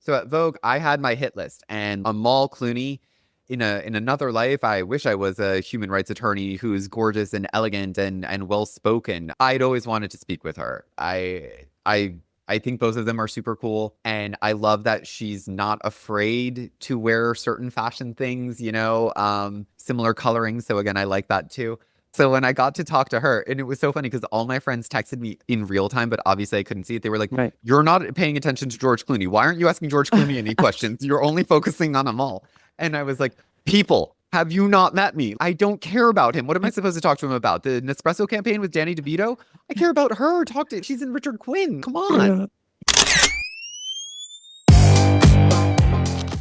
So at Vogue, I had my hit list, and Amal Clooney, in another life, I wish I was a human rights attorney who's gorgeous and elegant and well spoken. I'd always wanted to speak with her. I think both of them are super cool, and I love that she's not afraid to wear certain fashion things, similar coloring. So again, I like that too. So when I got to talk to her, and it was so funny because all my friends texted me in real time, but obviously I couldn't see it. They were like, Right. "You're not paying attention to George Clooney. Why aren't you asking George Clooney any questions? You're only focusing on Amal." And I was like, "People, have you not met me? I don't care about him. What am I supposed to talk to him about? The Nespresso campaign with Danny DeVito? I care about her. She's in Richard Quinn. Come on."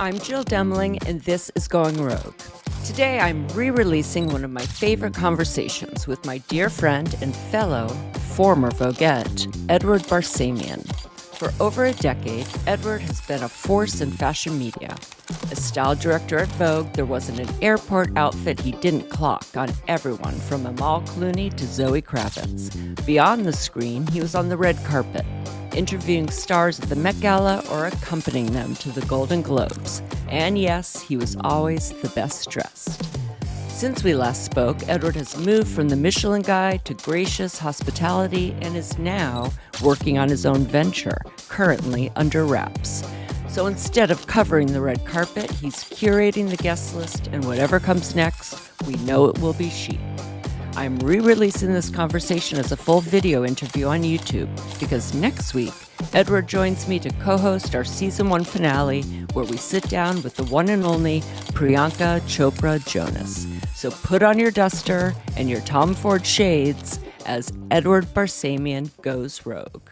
I'm Jill Demling, and this is Going Rogue. Today, I'm re-releasing one of my favorite conversations with my dear friend and fellow former Voguette, Edward Barsamian. For over a decade, Edward has been a force in fashion media. As style director at Vogue, there wasn't an airport outfit he didn't clock on everyone from Amal Clooney to Zoe Kravitz. Beyond the screen, he was on the red carpet, interviewing stars at the Met Gala or accompanying them to the Golden Globes. And yes, he was always the best dressed. Since we last spoke, Edward has moved from the Michelin Guide to gracious hospitality and is now working on his own venture, currently under wraps. So instead of covering the red carpet, he's curating the guest list, and whatever comes next, we know it will be chic. I'm re-releasing this conversation as a full video interview on YouTube because next week, Edward joins me to co-host our season 1 finale where we sit down with the one and only Priyanka Chopra Jonas. So put on your duster and your Tom Ford shades as Edward Barsamian goes rogue.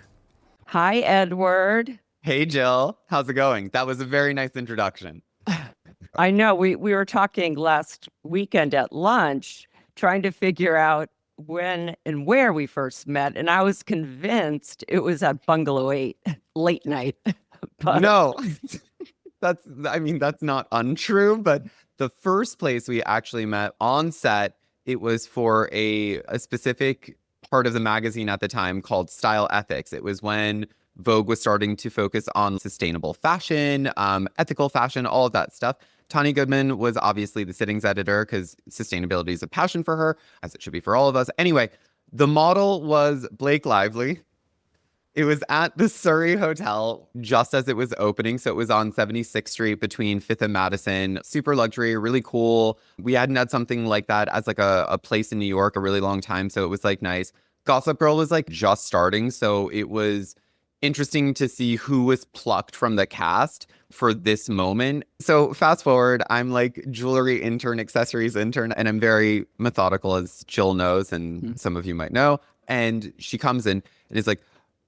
Hi, Edward. Hey, Jill. How's it going? That was a very nice introduction. I know we were talking last weekend at lunch, trying to figure out when and where we first met. And I was convinced it was at Bungalow 8, late night. But No, that's not untrue, but the first place we actually met on set, it was for a specific part of the magazine at the time called Style Ethics. It was when Vogue was starting to focus on sustainable fashion, ethical fashion, all of that stuff. Tanya Goodman was obviously the sittings editor because sustainability is a passion for her, as it should be for all of us. Anyway, the model was Blake Lively. It was at the Surrey Hotel just as it was opening. So it was on 76th Street between 5th and Madison. Super luxury, really cool. We hadn't had something like that as like a place in New York a really long time. So it was like nice. Gossip Girl was like just starting. So it was interesting to see who was plucked from the cast for this moment. So fast forward, I'm like jewelry intern, accessories intern, and I'm very methodical, as Jill knows, and some of you might know. And she comes in and is like,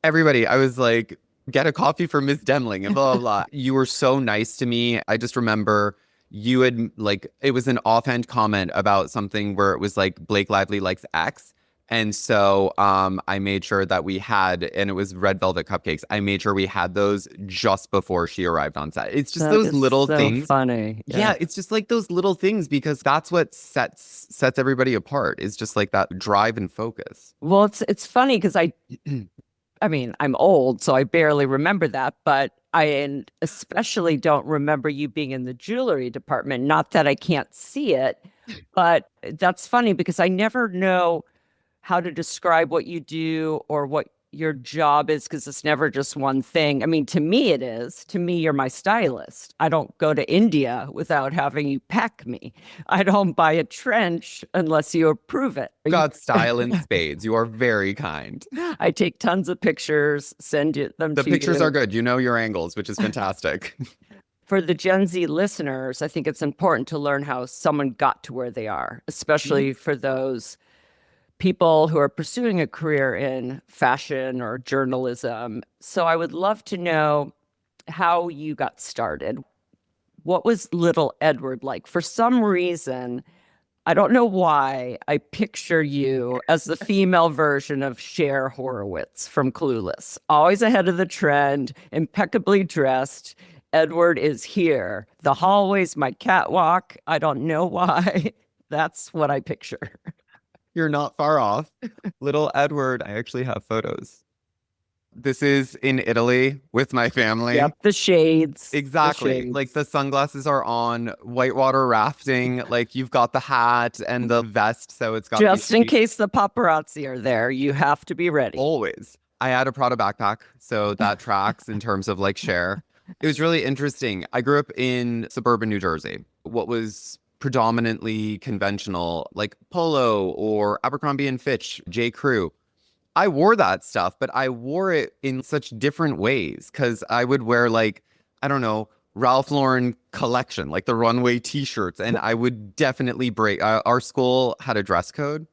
"Everybody," I was like, "Get a coffee for Miss Demling," and blah, blah, blah. You were so nice to me. I just remember you had like, it was an offhand comment about something where it was like Blake Lively likes X. And so I made sure that we had, and it was red velvet cupcakes. I made sure we had those just before she arrived on set. It's just that those is little so things. funny. Yeah, it's just like those little things because that's what sets everybody apart. Is just like that drive and focus. Well, it's funny because I mean, I'm old, so I barely remember that, but I especially don't remember you being in the jewelry department. Not that I can't see it, but that's funny because I never know how to describe what you do or what your job is because it's never just one thing. I mean, to me, it is. To me, you're my stylist. I don't go to India without having you pack me. I don't buy a trench unless you approve it. Got style in spades. You are very kind. I take tons of pictures, send them The to pictures you. are good. You know your angles, which is fantastic. For the Gen Z listeners, I think it's important to learn how someone got to where they are, especially for those people who are pursuing a career in fashion or journalism. So I would love to know how you got started. What was little Edward like? For some reason, I don't know why, I picture you as the female version of Cher Horowitz from Clueless. Always ahead of the trend, impeccably dressed. Edward is here. The hallway's my catwalk. I don't know why. That's what I picture. You're not far off. Little Edward, I actually have photos. This is in Italy with my family. Yep, the shades. The Exactly. Like shades. the sunglasses are on, whitewater rafting, like you've got the hat and the vest, so it's got to be Just in sweet. case the paparazzi are there, you have to be ready. Always. I had a Prada backpack, so that tracks in terms of like share. It was really interesting. I grew up in suburban New Jersey. What was predominantly conventional, like Polo or Abercrombie and Fitch, J. Crew. I wore that stuff, but I wore it in such different ways because I would wear like, I don't know, Ralph Lauren collection, like the runway t-shirts, and I would definitely break. Our school had a dress code.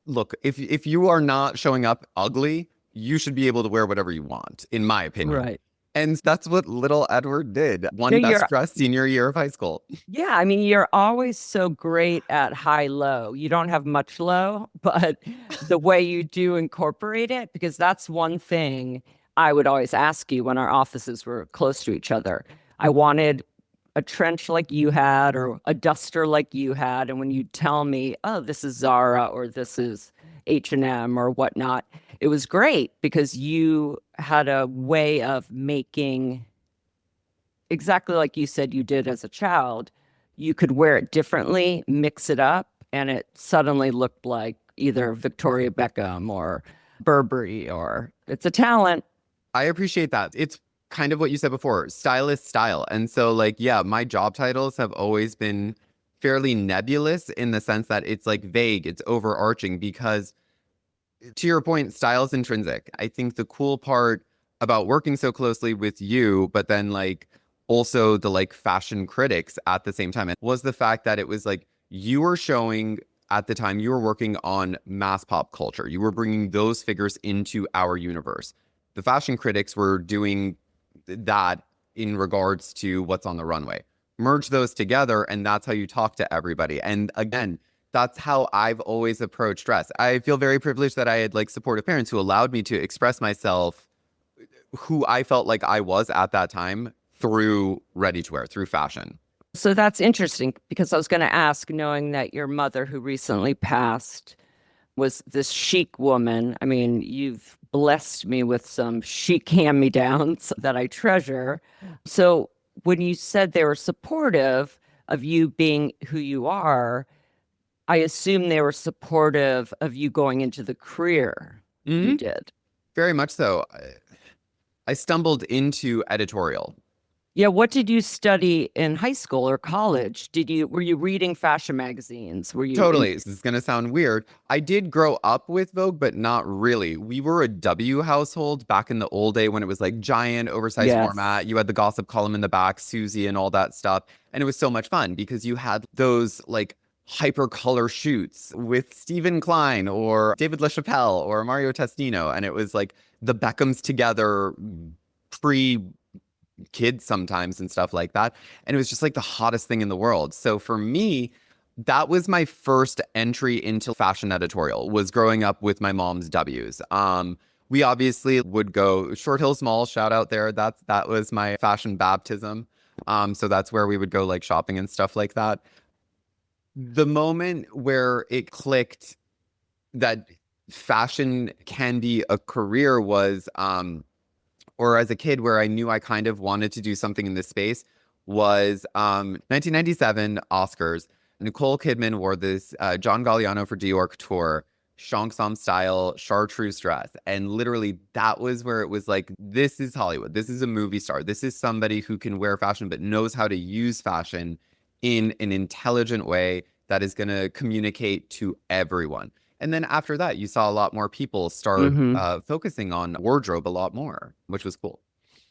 Look, if you are not showing up ugly, you should be able to wear whatever you want, in my opinion. Right. And that's what little Edward did. Yeah, Won best dressed senior year of high school. yeah, I mean, you're always so great at high low. You don't have much low, but the way you do incorporate it, because that's one thing I would always ask you when our offices were close to each other. I wanted a trench like you had or a duster like you had. And when you tell me, oh, this is Zara or this is H&M or whatnot, it was great because you had a way of making exactly like you said you did as a child. You could wear it differently, mix it up, and it suddenly looked like either Victoria Beckham or Burberry, or it's a talent. I appreciate that. It's kind of what you said before, stylist style. And so like, yeah, my job titles have always been fairly nebulous in the sense that it's like vague, it's overarching because to your point, style is intrinsic. I think the cool part about working so closely with you, but then like also the like fashion critics at the same time was the fact that it was like you were showing at the time you were working on mass pop culture. You were bringing those figures into our universe. The fashion critics were doing that in regards to what's on the runway. Merge those together, and that's how you talk to everybody. And again, that's how I've always approached dress. I feel very privileged that I had like supportive parents who allowed me to express myself, who I felt like I was at that time through ready to wear, through fashion. So that's interesting because I was going to ask, knowing that your mother, who recently passed, was this chic woman. I mean, you've blessed me with some chic hand-me-downs that I treasure. So when you said they were supportive of you being who you are, I assume they were supportive of you going into the career you did. Very much so. I stumbled into editorial. Yeah, what did you study in high school or college? Were you reading fashion magazines? Were you Totally. This is going to sound weird. I did grow up with Vogue, but not really. We were a W household back in the old day when it was like giant, oversized Yes. format. You had the gossip column in the back, Susie and all that stuff. And it was so much fun because you had those like hyper color shoots with Stephen Klein or David LaChapelle or Mario Testino. And it was like the Beckhams together pre kids sometimes and stuff like that. And it was just like the hottest thing in the world. So for me, that was my first entry into fashion editorial, was growing up with my mom's W's. We obviously would go Short Hills Mall, shout out there. That was my fashion baptism. So that's where we would go like shopping and stuff like that. The moment where it clicked that fashion can be a career was or as a kid where I knew I kind of wanted to do something in this space was 1997 Oscars. Nicole Kidman wore this John Galliano for Dior Couture Shang-Tsung style chartreuse dress. And literally that was where it was like, this is Hollywood. This is a movie star. This is somebody who can wear fashion but knows how to use fashion in an intelligent way that is going to communicate to everyone. And then after that, you saw a lot more people start focusing on wardrobe a lot more, which was cool.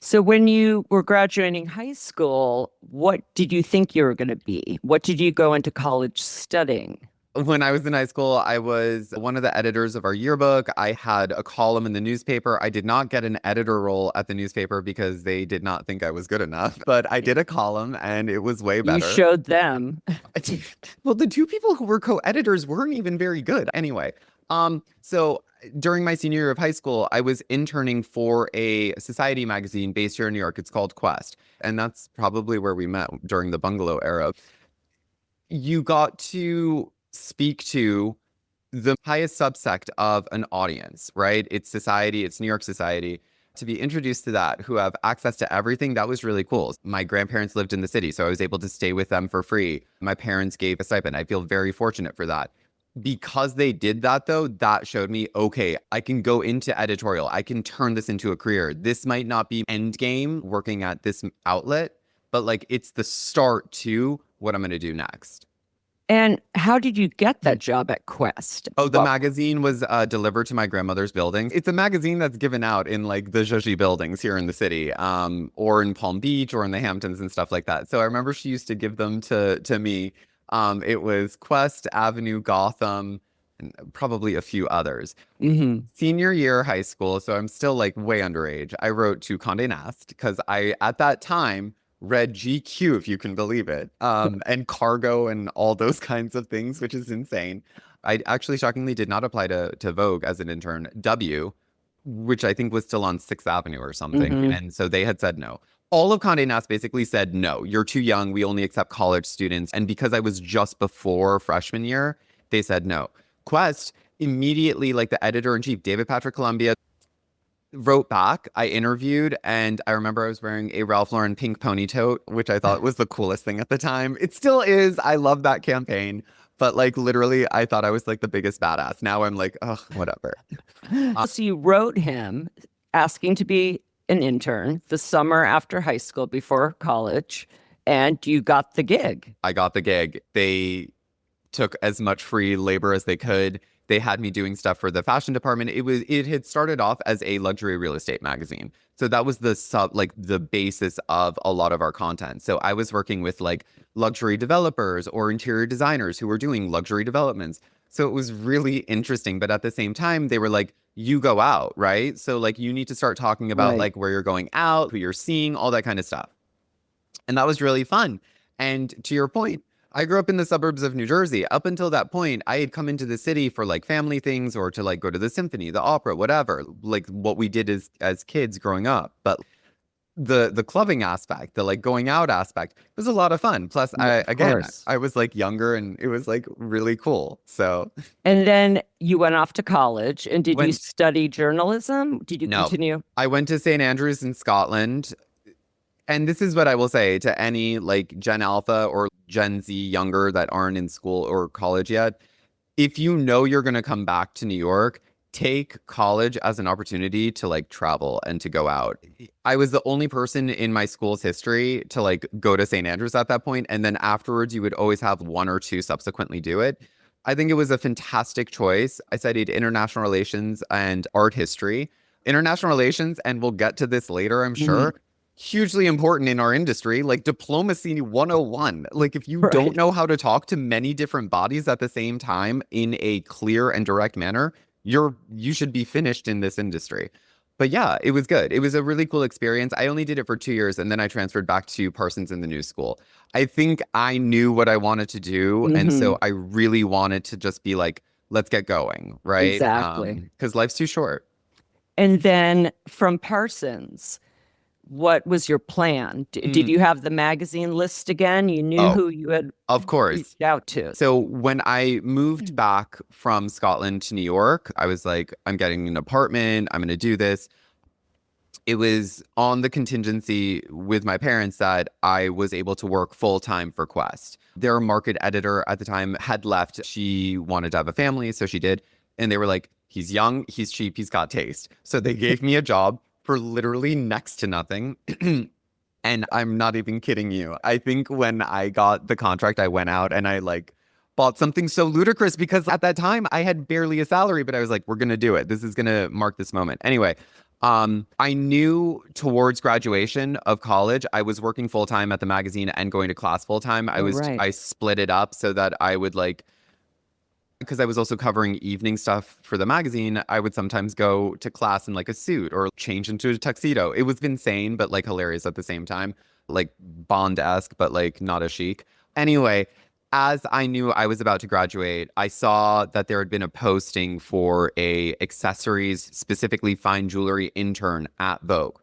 So when you were graduating high school, what did you think you were going to be? What did you go into college studying? When I was in high school, I was one of the editors of our yearbook. I had a column in the newspaper. I did not get an editor role at the newspaper because they did not think I was good enough. But I did a column and it was way better. You showed them. Well, the two people who were co-editors weren't even very good. Anyway, so during my senior year of high school, I was interning for a society magazine based here in New York. It's called Quest. And that's probably where we met during the bungalow era. You got to speak to the highest subsect of an audience, right? It's society, it's New York society. To be introduced to that, who have access to everything, that was really cool. My grandparents lived in the city, so I was able to stay with them for free. My parents gave a stipend. I feel very fortunate for that. Because they did that, though, that showed me, okay, I can go into editorial. I can turn this into a career. This might not be end game working at this outlet, but like it's the start to what I'm going to do next. And how did you get that job at Quest? Oh, the magazine was delivered to my grandmother's building. It's a magazine that's given out in like the zhuzhy buildings here in the city, or in Palm Beach or in the Hamptons and stuff like that. So I remember she used to give them to me. It was Quest, Avenue, Gotham, and probably a few others. Senior year high school, so I'm still like way underage. I wrote to Condé Nast because I, at that time, read GQ, if you can believe it, and Cargo and all those kinds of things, which is insane. I actually shockingly did not apply to Vogue as an intern. W, which I think was still on 6th Avenue or something. And so they had said no. All of Condé Nast basically said, no, you're too young. We only accept college students. And because I was just before freshman year, they said no. Quest immediately, like the editor-in-chief, David Patrick Columbia, wrote back. I interviewed, and I remember I was wearing a Ralph Lauren pink pony tote, which I thought was the coolest thing at the time. It still is. I love that campaign. But like literally, I thought I was like the biggest badass. Now I'm like, oh, whatever. So you wrote him asking to be an intern the summer after high school before college, and you got the gig. I got the gig. They took as much free labor as they could. They had me doing stuff for the fashion department. It had started off as a luxury real estate magazine. So that was the basis of a lot of our content. So I was working with like luxury developers or interior designers who were doing luxury developments. So it was really interesting. But at the same time, they were like, you go out, right? So like you need to start talking about like where you're going out, who you're seeing, all that kind of stuff. And that was really fun. And to your point, I grew up in the suburbs of New Jersey. Up until that point, I had come into the city for like family things or to like go to the symphony, the opera, whatever, like what we did as kids growing up. But the clubbing aspect, the like going out aspect was a lot of fun. Plus, I was like younger and it was like really cool. So. And then you went off to college, and did you study journalism? Did you continue? I went to St. Andrews in Scotland. And this is what I will say to any like Gen Alpha or Gen Z younger that aren't in school or college yet. If you know you're going to come back to New York, take college as an opportunity to like travel and to go out. I was the only person in my school's history to like go to St. Andrews at that point. And then afterwards, you would always have one or two subsequently do it. I think it was a fantastic choice. I studied international relations and art history. International relations, and we'll get to this later, I'm sure. Hugely important in our industry, like diplomacy 101. Like if you don't know how to talk to many different bodies at the same time in a clear and direct manner, you should be finished in this industry. But yeah, it was good. It was a really cool experience. I only did it for 2 years and then I transferred back to Parsons in the New School. I think I knew what I wanted to do. And so I really wanted to just be like, let's get going, right? Exactly. Because life's too short. And then from Parsons, what was your plan? Did you have the magazine list again? You knew who you had reached out to. So when I moved back from Scotland to New York, I was like, I'm getting an apartment. I'm going to do this. It was on the contingency with my parents that I was able to work full time for Quest. Their market editor at the time had left. She wanted to have a family, so she did. And they were like, he's young, he's cheap, he's got taste. So they gave me a job for literally next to nothing. And I'm not even kidding you. I think when I got the contract, I went out and I like bought something so ludicrous because at that time I had barely a salary, but I was like, we're going to do it. This is going to mark this moment. Anyway, I knew towards graduation of college, I was working full time at the magazine and going to class full time. I split it up so that I would like, because I was also covering evening stuff for the magazine, I would sometimes go to class in like a suit or change into a tuxedo. It was insane, but like hilarious at the same time, like Bond-esque, but like not as chic. Anyway, as I knew I was about to graduate, I saw that there had been a posting for a accessories, specifically fine jewelry intern at Vogue.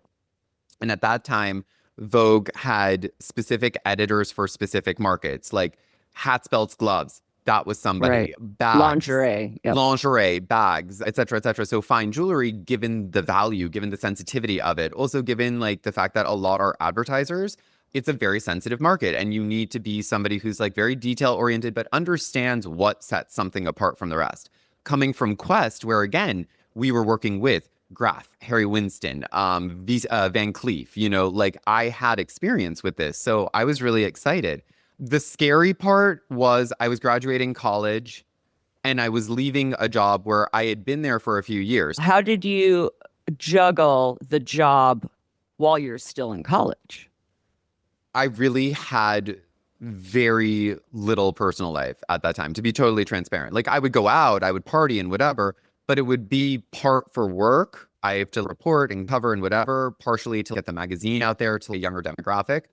And at that time, Vogue had specific editors for specific markets, like hats, belts, gloves. that was somebody. Right. Bags, Lingerie. Yep. lingerie, bags, et cetera, et cetera. So fine jewelry, given the value, given the sensitivity of it, also given like the fact that a lot are advertisers, it's a very sensitive market. And you need to be somebody who's like very detail oriented, but understands what sets something apart from the rest. Coming from Quest, where again, we were working with Graf, Harry Winston, Van Cleef, like I had experience with this. So I was really excited. The scary part was I was graduating college and I was leaving a job where I had been there for a few years. How did you juggle the job while you're still in college? I really had very little personal life at that time, to be totally transparent. Like I would go out, I would party and whatever, but it would be part for work. I have to report and cover and whatever, partially to get the magazine out there to a younger demographic.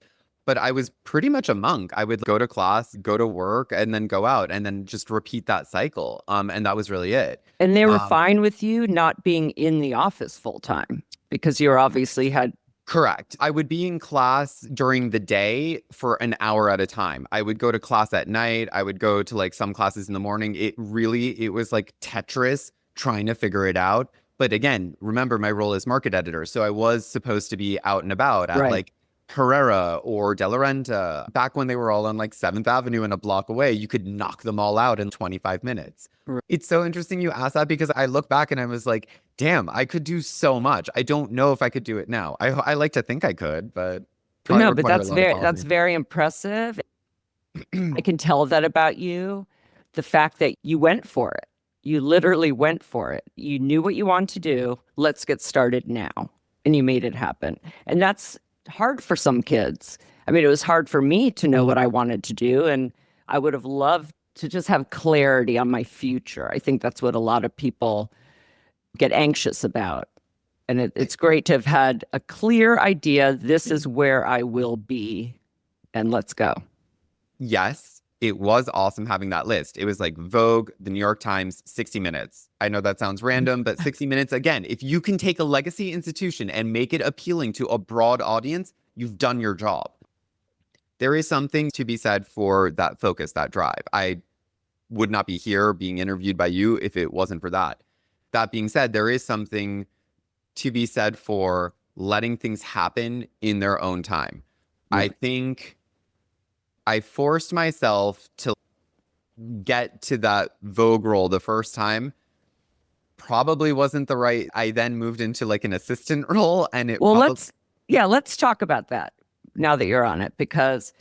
But I was pretty much a monk. I would go to class, go to work, and then go out and then just repeat that cycle. And that was really it. And they were fine with you not being in the office full time because you obviously had. Correct. I would be in class during the day for an hour at a time. I would go to class at night. I would go to like some classes in the morning. It was like Tetris trying to figure it out. But again, remember my role as market editor. So I was supposed to be out and about at like Herrera or De La Renta. Back when they were all on like 7th Avenue and a block away, you could knock them all out in 25 minutes. Right. It's so interesting you asked that because I look back and I was like, damn, I could do so much. I don't know if I could do it now. I like to think I could, but no, but that's very impressive. I can tell that about you. The fact that you went for it. You literally went for it. You knew what you wanted to do. Let's get started now. And you made it happen. And that's hard for some kids. I mean, it was hard for me to know what I wanted to do. And I would have loved to just have clarity on my future. I think that's what a lot of people get anxious about. And it's great to have had a clear idea. This is where I will be. And let's go. Yes. It was awesome having that list. It was like Vogue, the New York Times, 60 Minutes. I know that sounds random, but 60 Minutes, again, if you can take a legacy institution and make it appealing to a broad audience, you've done your job. There is something to be said for that focus, that drive. I would not be here being interviewed by you if it wasn't for that. That being said, there is something to be said for letting things happen in their own time. I think I forced myself to get to that Vogue role the first time. Probably wasn't the right. I then moved into like an assistant role, and let's talk about that now that you're on it, because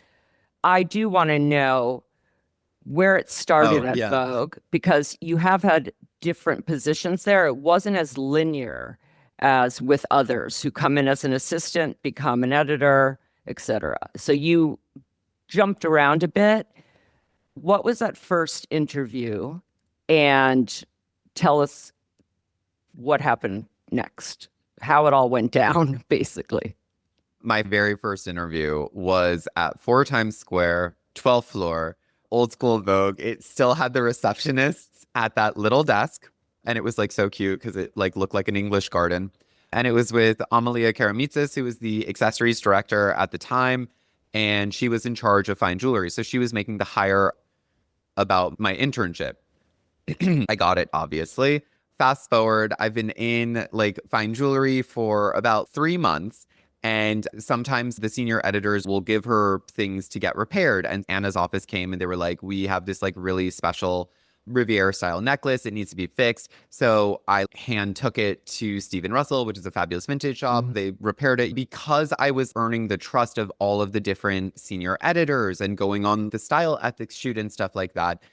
I do want to know where it started at Vogue, because you have had different positions there. It wasn't as linear as with others who come in as an assistant, become an editor, etc. So you jumped around a bit. What was that first interview? And tell us what happened next, how it all went down, basically. My very first interview was at 4 Times Square, 12th floor, old school Vogue. It still had the receptionists at that little desk. And it was like so cute because it like looked like an English garden. And it was with Amalia Karamitsis, who was the accessories director at the time. And she was in charge of fine jewelry. So she was making the hire about my internship. I got it, obviously. Fast forward, I've been in like fine jewelry for about 3 months. And sometimes the senior editors will give her things to get repaired. And Anna's office came and they were like, we have this like really special Riviera style necklace. It needs to be fixed. So I hand took it to Stephen Russell, which is a fabulous vintage shop. They repaired it because I was earning the trust of all of the different senior editors and going on the style ethics shoot and stuff like that.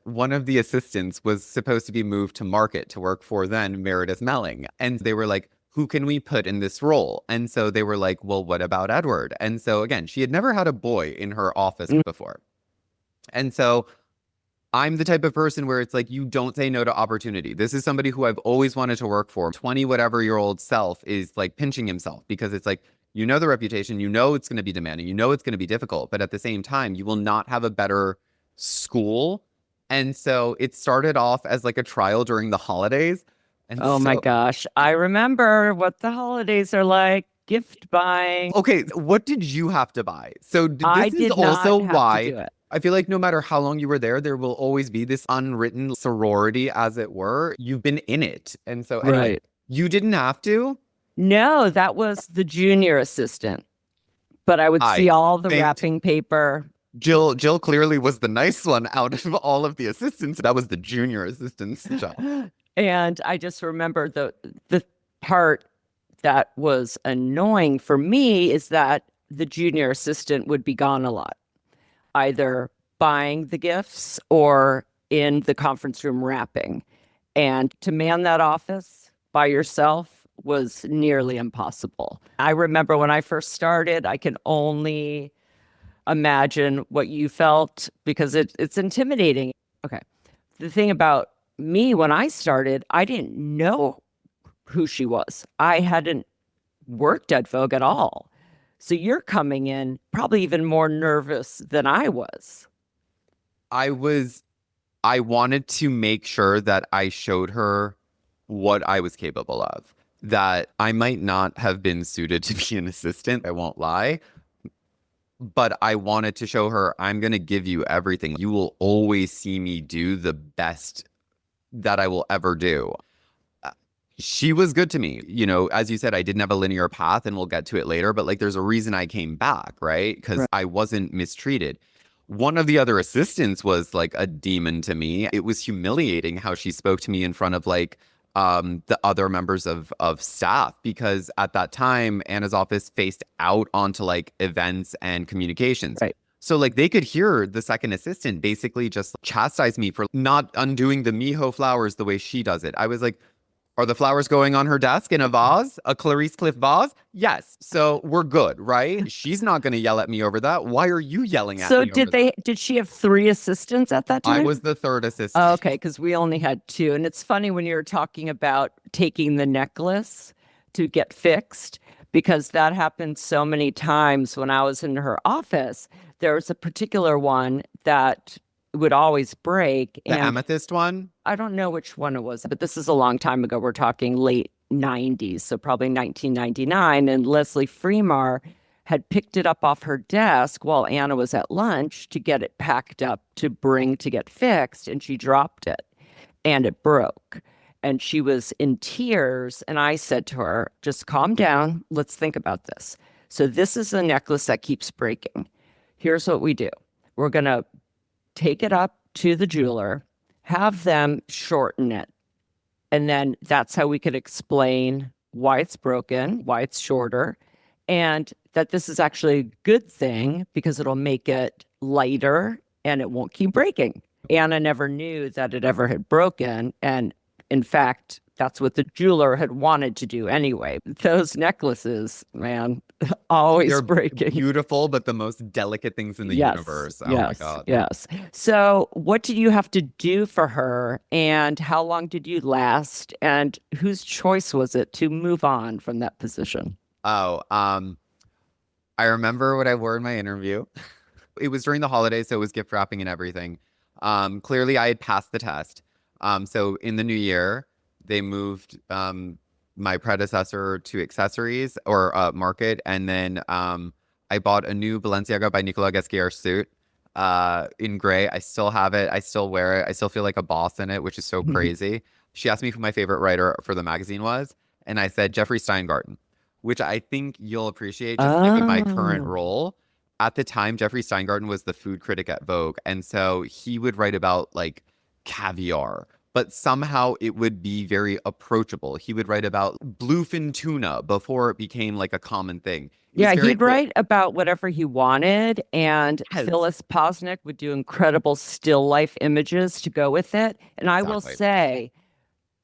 One of the assistants was supposed to be moved to market to work for then Meredith Melling. And they were like, who can we put in this role? And so they were like, well, what about Edward? And so again, she had never had a boy in her office before. And so I'm the type of person where it's like, you don't say no to opportunity. This is somebody who I've always wanted to work for. 20 whatever year old self is like pinching himself because it's like, you know, the reputation, you know, it's going to be demanding, you know, it's going to be difficult, but at the same time, you will not have a better school. And so it started off as like a trial during the holidays. And my gosh, I remember what the holidays are like. Gift buying. Okay, what did you have to buy? So this I is did also not have why to do it. I feel like no matter how long you were there will always be this unwritten sorority, as it were. You've been in it. And so anyway, Right. you didn't have to. No, that was the junior assistant. But I would see I all the think wrapping paper. Jill clearly was the nice one out of all of the assistants. That was the junior assistant's job. And I just remember the part that was annoying for me is that the junior assistant would be gone a lot, either buying the gifts or in the conference room wrapping. And to man that office by yourself was nearly impossible. I remember when I first started, I can only imagine what you felt because it's intimidating. Okay. The thing about me when I started, I didn't know who she was. I hadn't worked at Vogue at all. So you're coming in probably even more nervous than I was. I wanted to make sure that I showed her what I was capable of. That I might not have been suited to be an assistant, I won't lie. But I wanted to show her I'm going to give you everything. You will always see me do the best that I will ever do. She was good to me. You know, as you said, I didn't have a linear path, and we'll get to it later, but like there's a reason I came back, right? Because Right. I wasn't mistreated. One of the other assistants was like a demon to me. It was humiliating how she spoke to me in front of like the other members of staff, because at that time Anna's office faced out onto like events and communications. Right. So like they could hear the second assistant basically just chastise me for not undoing the Miho flowers the way she does it. I was like, are the flowers going on her desk in a vase? A Clarice Cliff vase? Yes. So we're good, right? She's not going to yell at me over that. Why are you yelling at So me over that? did she have 3 assistants at that I time? was the third assistant. Oh, okay, because we only had 2. And it's funny when you're talking about taking the necklace to get fixed, because that happened so many times when I was in her office. There was a particular one that would always break. The And amethyst one? I don't know which one it was, but this is a long time ago. We're talking late 90s, so probably 1999. And Leslie Fremar had picked it up off her desk while Anna was at lunch to get it packed up to bring to get fixed. And she dropped it and it broke. And she was in tears. And I said to her, just calm down. Let's think about this. So, this is a necklace that keeps breaking. Here's what we do, we're going to take it up to the jeweler, have them shorten it. And then that's how we could explain why it's broken, why it's shorter, and that this is actually a good thing because it'll make it lighter and it won't keep breaking. Anna never knew that it ever had broken. And in fact, that's what the jeweler had wanted to do anyway. Those necklaces, man, always They're breaking. beautiful, but the most delicate things in the universe. Oh my God. Yes. So, what did you have to do for her, and how long did you last, and whose choice was it to move on from that position? Oh, I remember what I wore in my interview. It was during the holidays, so it was gift wrapping and everything. Clearly I had passed the test. So in the new year, they moved my predecessor to accessories or market, and then I bought a new Balenciaga by Nicolas Ghesquière suit in gray. I still have it. I still wear it. I still feel like a boss in it, which is so crazy. She asked me who my favorite writer for the magazine was, and I said Jeffrey Steingarten, which I think you'll appreciate just given my current role. At the time, Jeffrey Steingarten was the food critic at Vogue, and so he would write about like caviar, but somehow it would be very approachable. He would write about bluefin tuna before it became like a common thing. Yeah, he'd write about whatever he wanted, and Yes. Phyllis Posnick would do incredible still life images to go with it. And I will Exactly. say,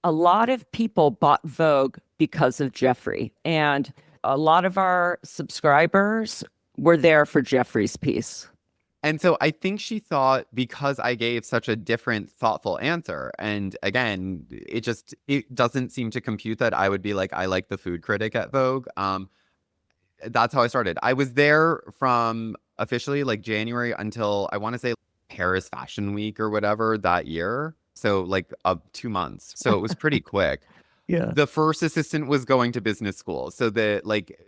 a lot of people bought Vogue because of Jeffrey, and a lot of our subscribers were there for Jeffrey's piece. And so I think she thought because I gave such a different, thoughtful answer, and again, it doesn't seem to compute that I would be like, I like the food critic at Vogue. That's how I started. I was there from officially like January until I want to say Paris Fashion Week or whatever that year. So like 2 months. So it was pretty quick. Yeah. The first assistant was going to business school. So the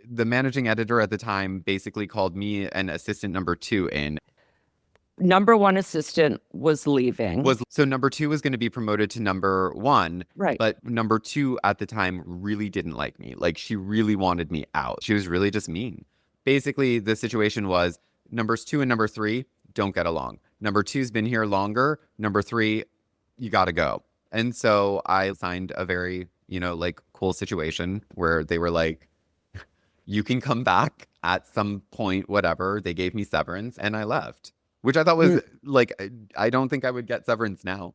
managing editor at the time basically called me an assistant number 2 in. number one assistant was leaving. So number two was going to be promoted to number one. Right. But number two at the time really didn't like me. Like she really wanted me out. She was really just mean. Basically, the situation was numbers two and number three don't get along. Number two's been here longer. Number three, you got to go. And so I signed a very, like cool situation where they were like, you can come back at some point, whatever. They gave me severance and I left, which I thought was like, I don't think I would get severance now.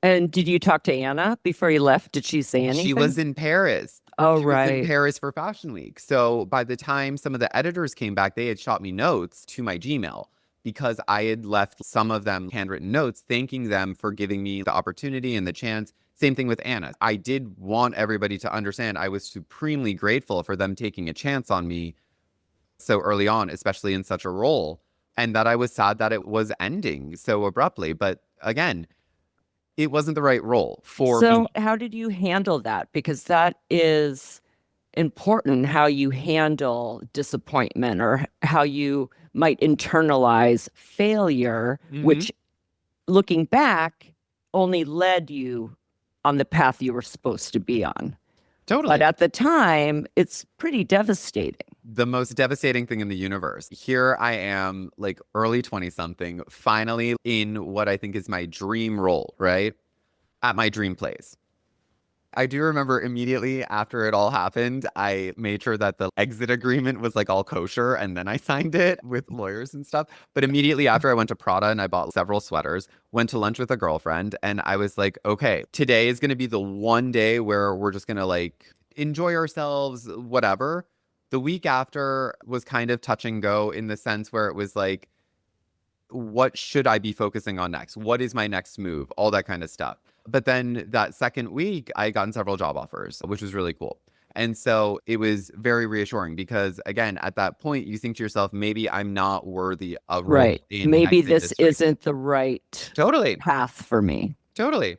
And did you talk to Anna before you left? Did she say anything? She was in Paris. Oh, She was in Paris for Fashion Week. So by the time some of the editors came back, they had shot me notes to my Gmail because I had left some of them handwritten notes thanking them for giving me the opportunity and the chance. Same thing with Anna. I did want everybody to understand I was supremely grateful for them taking a chance on me so early on, especially in such a role, and that I was sad that it was ending so abruptly. But again, it wasn't the right role for me. So how did you handle that? Because that is important, how you handle disappointment or how you might internalize failure, which looking back only led you on the path you were supposed to be on. Totally. But at the time, it's pretty devastating. The most devastating thing in the universe. Here I am, like early 20-something, finally in what I think is my dream role, right? At my dream place. I do remember immediately after it all happened, I made sure that the exit agreement was like all kosher and then I signed it with lawyers and stuff. But immediately after I went to Prada and I bought several sweaters, went to lunch with a girlfriend and I was like, okay, today is going to be the one day where we're just going to like enjoy ourselves, whatever. The week after was kind of touch and go in the sense where it was like, what should I be focusing on next? What is my next move? All that kind of stuff. But then that second week, I gotten several job offers, which was really cool. And so it was very reassuring because, again, at that point, you think to yourself, maybe I'm not worthy of Right. in Maybe X this industry. isn't the right Totally. path for me. Totally.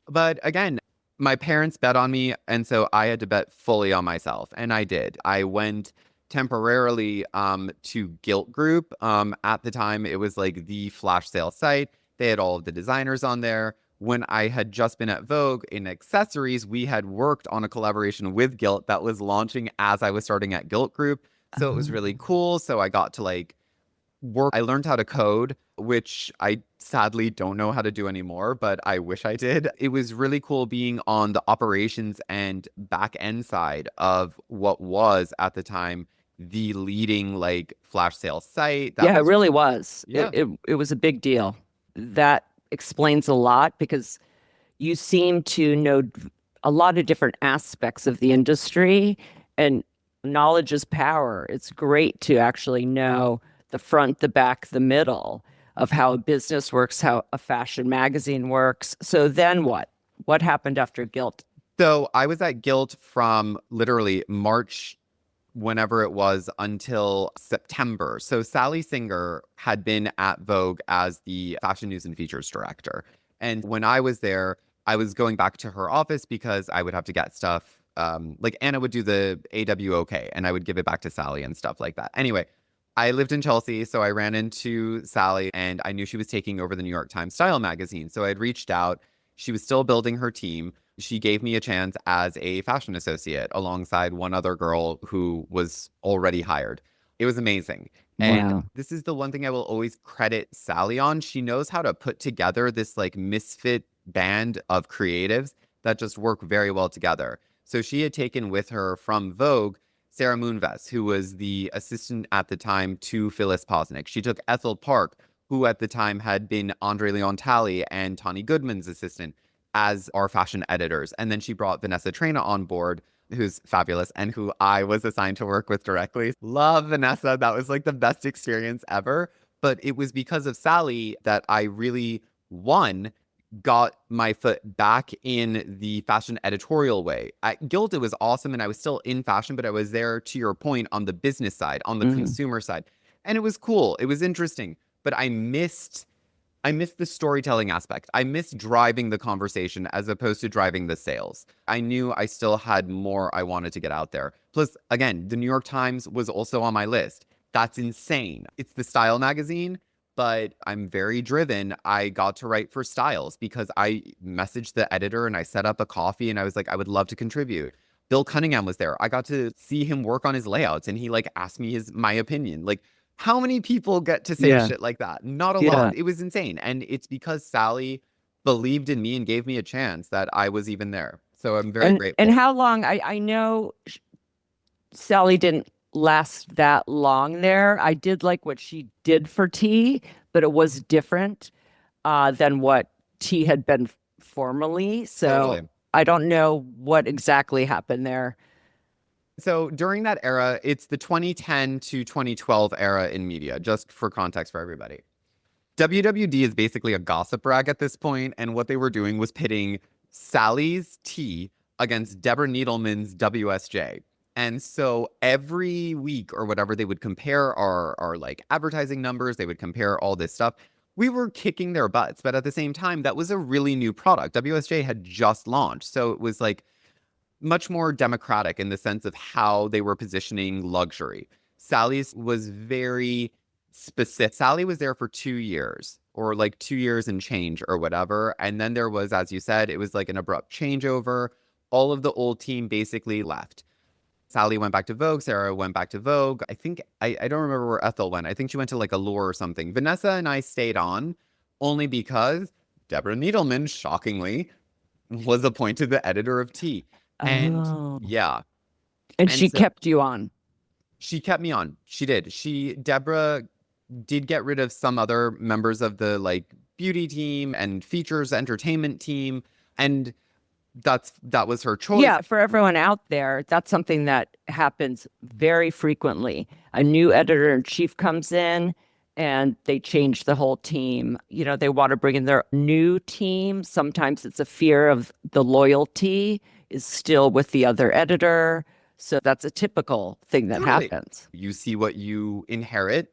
But again, my parents bet on me. And so I had to bet fully on myself. And I did. I went temporarily to Gilt Group. At the time, it was like the flash sale site. They had all of the designers on there. When I had just been at Vogue in accessories, we had worked on a collaboration with Gilt that was launching as I was starting at Gilt Group. So it was really cool. So I got to like work. I learned how to code, which I sadly don't know how to do anymore, but I wish I did. It was really cool being on the operations and back end side of what was at the time the leading like flash sale site. It really was. Yeah. It was a big deal. That explains a lot because you seem to know a lot of different aspects of the industry, and knowledge is power. It's great to actually know the front, the back, the middle of how a business works, how a fashion magazine works. So then what? What happened after Gilt? So I was at Gilt from literally March, whenever it was, until September. So Sally Singer had been at Vogue as the fashion news and features director. And when I was there, I was going back to her office because I would have to get stuff. Like Anna would do the AWOK and I would give it back to Sally and stuff like that. Anyway, I lived in Chelsea, so I ran into Sally and I knew she was taking over the New York Times Style magazine. So I had reached out. She was still building her team. She gave me a chance as a fashion associate alongside one other girl who was already hired. It was amazing. And this is the one thing I will always credit Sally on. She knows how to put together this like misfit band of creatives that just work very well together. So she had taken with her from Vogue Sarah Moonves, who was the assistant at the time to Phyllis Posnick. She took Ethel Park, who at the time had been Andre Leon Talley and Tawny Goodman's assistant, as our fashion editors. And then she brought Vanessa Trena on board, who's fabulous and who I was assigned to work with directly. Love Vanessa. That was like the best experience ever. But it was because of Sally that I really, got my foot back in the fashion editorial way. At Gilt, it was awesome and I was still in fashion, but I was there, to your point, on the business side, on the consumer side. And it was cool. It was interesting. But I missed the storytelling aspect. I missed driving the conversation as opposed to driving the sales. I knew I still had more I wanted to get out there. Plus, again, the New York Times was also on my list. That's insane. It's the style magazine. but I'm very driven. I got to write for Styles because I messaged the editor and I set up a coffee and I was like, I would love to contribute. Bill Cunningham was there. I got to see him work on his layouts and he like asked me my opinion. Like, how many people get to say Yeah. shit like that? Not a Yeah. lot. It was insane. And it's because Sally believed in me and gave me a chance that I was even there. So I'm very And grateful. how long? I know Sally didn't last that long there. I did like what she did for T, but it was different than what T had been formerly. So Totally. I don't know what exactly happened there. So during that era, it's the 2010 to 2012 era in media, just for context for everybody. WWD is basically a gossip rag at this point, and what they were doing was pitting Sally's T against Deborah Needleman's WSJ. And so every week or whatever, they would compare our like advertising numbers, they would compare all this stuff. We were kicking their butts, but at the same time, that was a really new product. WSJ had just launched, so it was like much more democratic in the sense of how they were positioning luxury. Sally's was very specific. Sally was there for 2 years or like 2 years and change or whatever. And then there was, as you said, it was like an abrupt changeover. All of the old team basically left. Sally went back to Vogue. Sarah went back to Vogue. I think, I don't remember where Ethel went. I think she went to like Allure or something. Vanessa and I stayed on only because Deborah Needleman, shockingly, was appointed the editor of T. And Oh. yeah. And And she so kept you on. she kept me on. She did. Deborah did get rid of some other members of the like beauty team and features entertainment team. And that was her choice. Yeah, for everyone out there, that's something that happens very frequently. A new editor in chief comes in and they change the whole team. You know, they want to bring in their new team. Sometimes it's a fear of the loyalty is still with the other editor. So that's a typical thing that Totally. happens. You see what you inherit.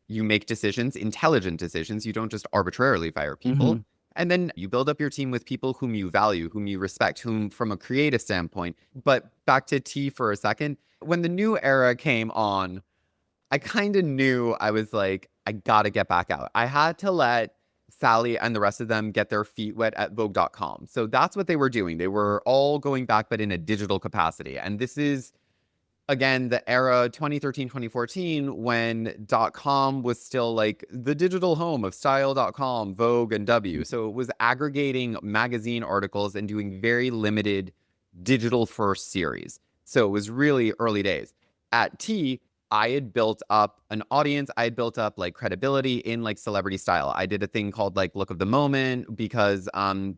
You make decisions, intelligent decisions. You don't just arbitrarily fire people. Mhm. And then you build up your team with people whom you value, whom you respect, whom from a creative standpoint. But back to T for a second. When the new era came on, I kind of knew I was like, I gotta get back out. I had to let Sally and the rest of them get their feet wet at Vogue.com. So that's what they were doing. They were all going back, but in a digital capacity. And this is, again, the era 2013, 2014, when .com was still like the digital home of style.com, Vogue, and W. So it was aggregating magazine articles and doing very limited digital first series. So it was really early days. At T, I had built up an audience. I had built up like credibility in like celebrity style. I did a thing called like Look of the Moment because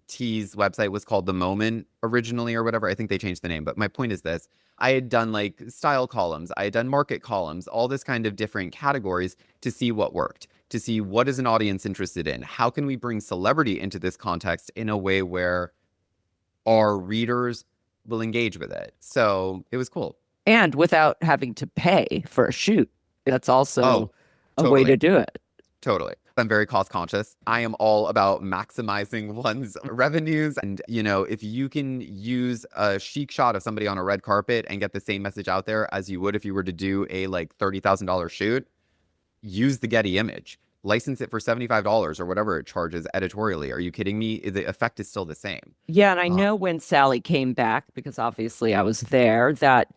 T's website was called The Moment originally or whatever. I think they changed the name. But my point is this. I had done like style columns. I had done market columns, all this kind of different categories to see what worked, to see what is an audience interested in. How can we bring celebrity into this context in a way where our readers will engage with it? So it was cool. And without having to pay for a shoot. That's also Oh, a way totally. to do it. Totally. I'm very cost conscious. I am all about maximizing one's revenues. And, you know, if you can use a chic shot of somebody on a red carpet and get the same message out there as you would if you were to do a like $30,000 shoot, use the Getty image. License it for $75 or whatever it charges editorially. Are you kidding me? The effect is still the same. Yeah, and I Uh, know when Sally came back, because obviously I was there, that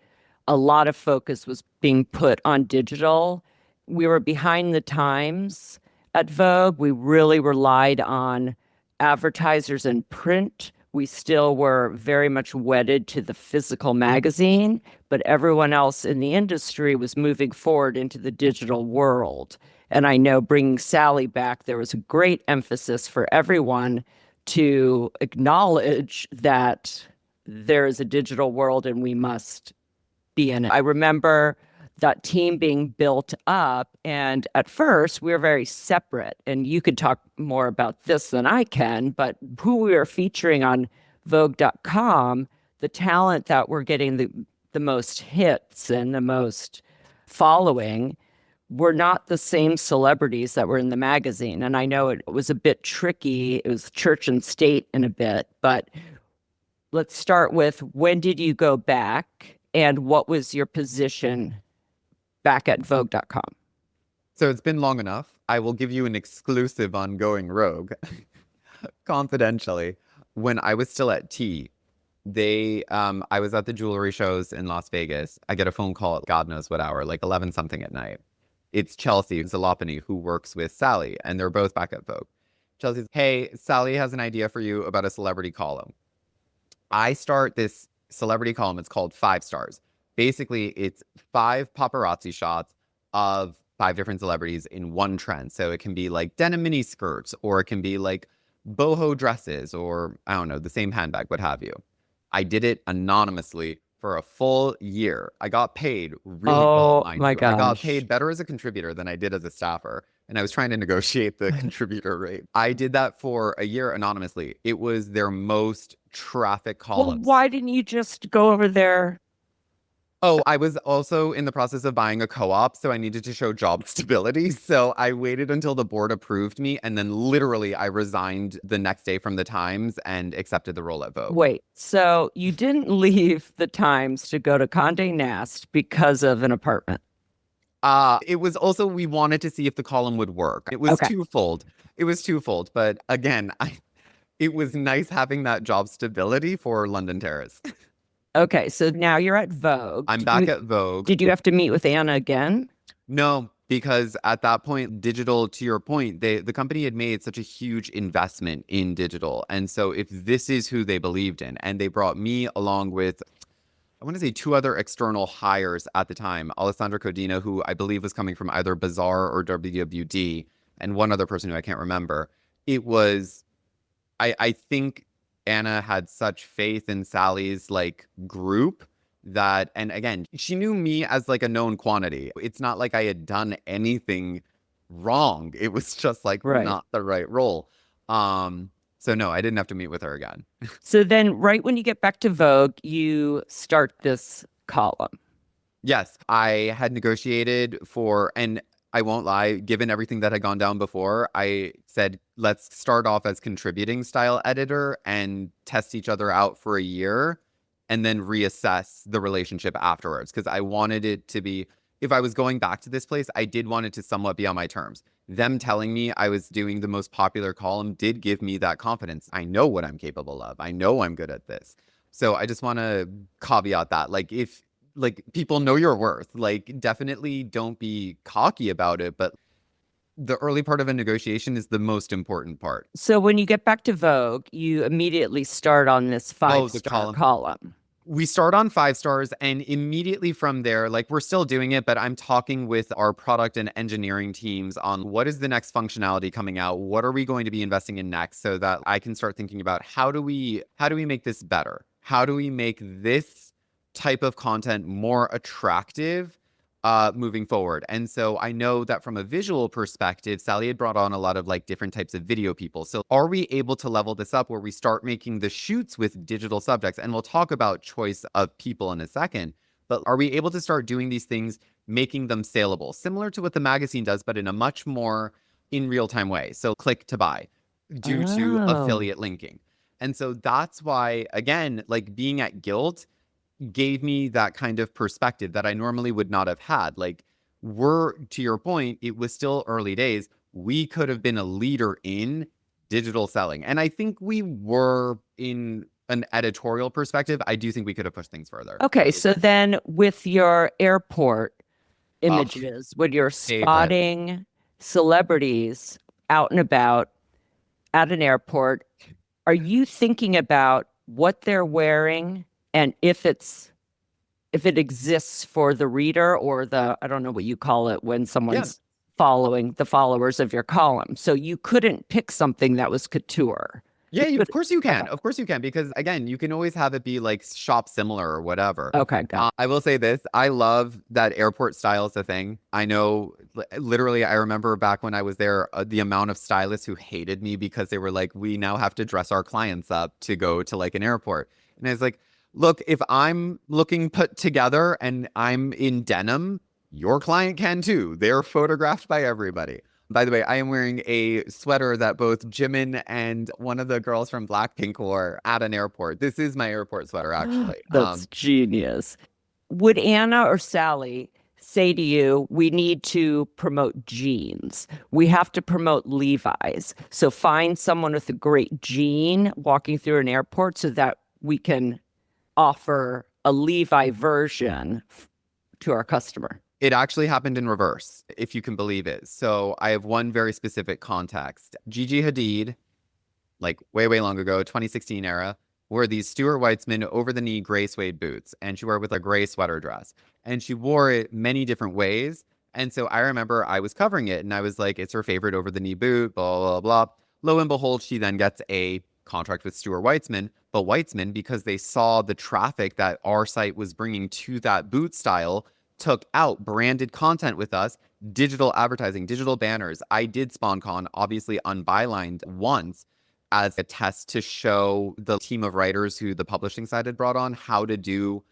a lot of focus was being put on digital. We were behind the times at Vogue. We really relied on advertisers in print. We still were very much wedded to the physical magazine, but everyone else in the industry was moving forward into the digital world. And I know bringing Sally back, there was a great emphasis for everyone to acknowledge that there is a digital world and we must be in it. I remember that team being built up, and at first we were very separate. And you could talk more about this than I can, but who we were featuring on Vogue.com, the talent that were getting the most hits and the most following were not the same celebrities that were in the magazine. And I know it was a bit tricky. It was church and state in a bit, but let's start with, when did you go back and what was your position back at Vogue.com? So it's been long enough. I will give you an exclusive on going rogue, confidentially. When I was still at T, I was at the jewelry shows in Las Vegas. I get a phone call at God knows what hour, like 11 something at night. It's Chelsea Zalopany who works with Sally, and they're both back at Vogue. Chelsea's, hey, Sally has an idea for you about a celebrity column. I start this celebrity column. It's called 5 Stars. Basically, it's 5 paparazzi shots of 5 different celebrities in one trend. So it can be like denim mini skirts, or it can be like boho dresses, or I don't know, the same handbag, what have you. I did it anonymously for a full year. I got paid really well, Oh mind my you. I got gosh. paid better as a contributor than I did as a staffer. And I was trying to negotiate the contributor rate. I did that for a year anonymously. It was their most traffic Well, columns. why didn't you just go over there? Oh, I was also in the process of buying a co-op, so I needed to show job stability. So I waited until the board approved me, and then literally I resigned the next day from the Times and accepted the role at Vogue. Wait, so you didn't leave the Times to go to Condé Nast because of an apartment? It was also, we wanted to see if the column would work. It was Okay. twofold. It was twofold. But again, it was nice having that job stability for London Terrace. Okay, so now you're at Vogue. I'm back at Vogue. Did you have to meet with Anna again? No, because at that point, digital, to your point, the company had made such a huge investment in digital. And so if this is who they believed in, and they brought me along with, I want to say 2 other external hires at the time, Alessandra Codina, who I believe was coming from either Bazaar or WWD, and one other person who I can't remember. It was, I think Anna had such faith in Sally's like group that, and again, she knew me as like a known quantity. It's not like I had done anything wrong. It was just like Right. not the right role. So no, I didn't have to meet with her again. So then right when you get back to Vogue, you start this column. Yes, I had negotiated for, and I won't lie, given everything that had gone down before, I said, let's start off as contributing style editor and test each other out for a year and then reassess the relationship afterwards. Because I wanted it to be, if I was going back to this place, I did want it to somewhat be on my terms. Them telling me I was doing the most popular column did give me that confidence. I know what I'm capable of. I know I'm good at this. So I just want to caveat that. Like, if like people know your worth, like definitely don't be cocky about it, but the early part of a negotiation is the most important part. So when you get back to Vogue, you immediately start on this five-star column. We start on 5 stars, and immediately from there, like we're still doing it, but I'm talking with our product and engineering teams on what is the next functionality coming out? What are we going to be investing in next, so that I can start thinking about how do we make this better? How do we make this type of content more attractive moving forward? And so I know that from a visual perspective, Sally had brought on a lot of like different types of video people. So are we able to level this up where we start making the shoots with digital subjects? And we'll talk about choice of people in a second, but are we able to start doing these things, making them saleable, similar to what the magazine does, but in a much more in real-time way? So click to buy due to affiliate linking. And so that's why, again, like being at Gilt gave me that kind of perspective that I normally would not have had. Like, to your point, it was still early days. We could have been a leader in digital selling. And I think we were in an editorial perspective. I do think we could have pushed things further. Okay, so then with your airport images, when you're spotting celebrities out and about at an airport, are you thinking about what they're wearing and if it exists for the reader or I don't know what you call it when someone's following the followers of your column? So you couldn't pick something that was couture. Yeah, of course you can. Of course you can, because again, you can always have it be like shop similar or whatever. Okay, got it. I will say this. I love that airport style is a thing. I know, literally, I remember back when I was there, the amount of stylists who hated me because they were like, we now have to dress our clients up to go to like an airport. And I was like, look, if I'm looking put together and I'm in denim, your client can too. They're photographed by everybody. By the way, I am wearing a sweater that both Jimin and one of the girls from Blackpink wore at an airport. This is my airport sweater, actually. That's genius. Would Anna or Sally say to you, we need to promote jeans. We have to promote Levi's. So find someone with a great jean walking through an airport so that we can offer a Levi version to our customer. It actually happened in reverse, if you can believe it. So I have one very specific context. Gigi Hadid, like way, way long ago, 2016 era, wore these Stuart Weitzman over-the-knee gray suede boots, and she wore it with a gray sweater dress. And she wore it many different ways. And so I remember I was covering it, and I was like, it's her favorite over-the-knee boot, blah, blah, blah. Lo and behold, she then gets a contract with Stuart Weitzman. But Weitzman, because they saw the traffic that our site was bringing to that boot style, took out branded content with us, digital advertising, digital banners. I did SpawnCon, obviously unbylined once, as a test to show the team of writers who the publishing side had brought on how to do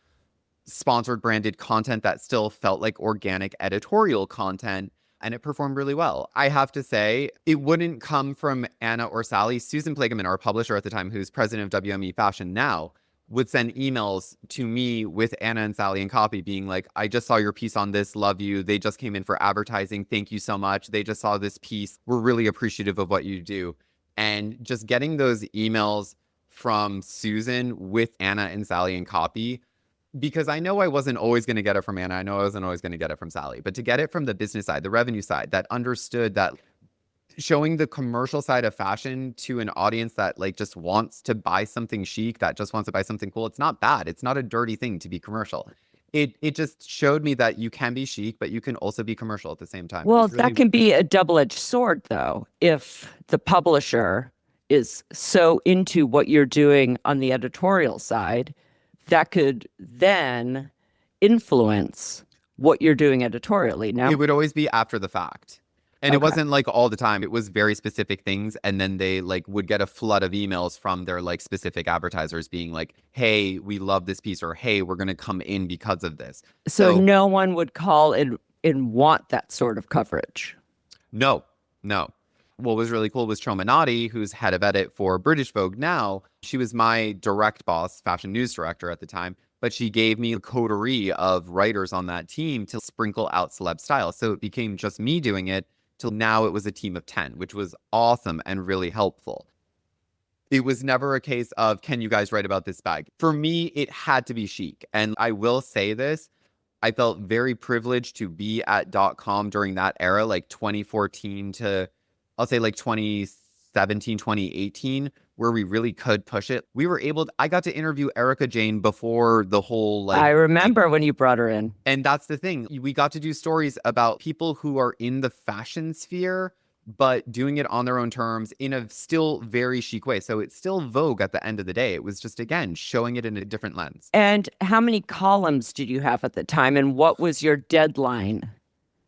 sponsored branded content that still felt like organic editorial content. And it performed really well. I have to say, it wouldn't come from Anna or Sally. Susan Plageman, our publisher at the time, who's president of WME Fashion now, would send emails to me with Anna and Sally in copy being like, I just saw your piece on this, love you. They just came in for advertising. Thank you so much. They just saw this piece. We're really appreciative of what you do. And just getting those emails from Susan with Anna and Sally in copy, because I know I wasn't always going to get it from Anna. I know I wasn't always going to get it from Sally. But to get it from the business side, the revenue side, that understood that showing the commercial side of fashion to an audience that like just wants to buy something chic, that just wants to buy something cool, it's not bad. It's not a dirty thing to be commercial. It just showed me that you can be chic, but you can also be commercial at the same time. Well, that can be a double-edged sword, though, if the publisher is so into what you're doing on the editorial side, that could then influence what you're doing editorially. Now, it would always be after the fact. And it wasn't like all the time. It was very specific things. And then they like would get a flood of emails from their like specific advertisers being like, hey, we love this piece, or hey, we're going to come in because of this. So no one would call and want that sort of coverage. No. What was really cool was Choma Nadi, who's head of edit for British Vogue now. She was my direct boss, fashion news director at the time. But she gave me a coterie of writers on that team to sprinkle out celeb style. So it became just me doing it. Till now it was a team of 10, which was awesome and really helpful. It was never a case of, can you guys write about this bag? For me, it had to be chic. And I will say this, I felt very privileged to be at .com during that era, like 2014 to, I'll say like 2017, 2018, where we really could push it. We were able to, I got to interview Erica Jane before the whole like... I remember when you brought her in. And that's the thing. We got to do stories about people who are in the fashion sphere, but doing it on their own terms in a still very chic way. So it's still Vogue at the end of the day. It was just, again, showing it in a different lens. And how many columns did you have at the time? And what was your deadline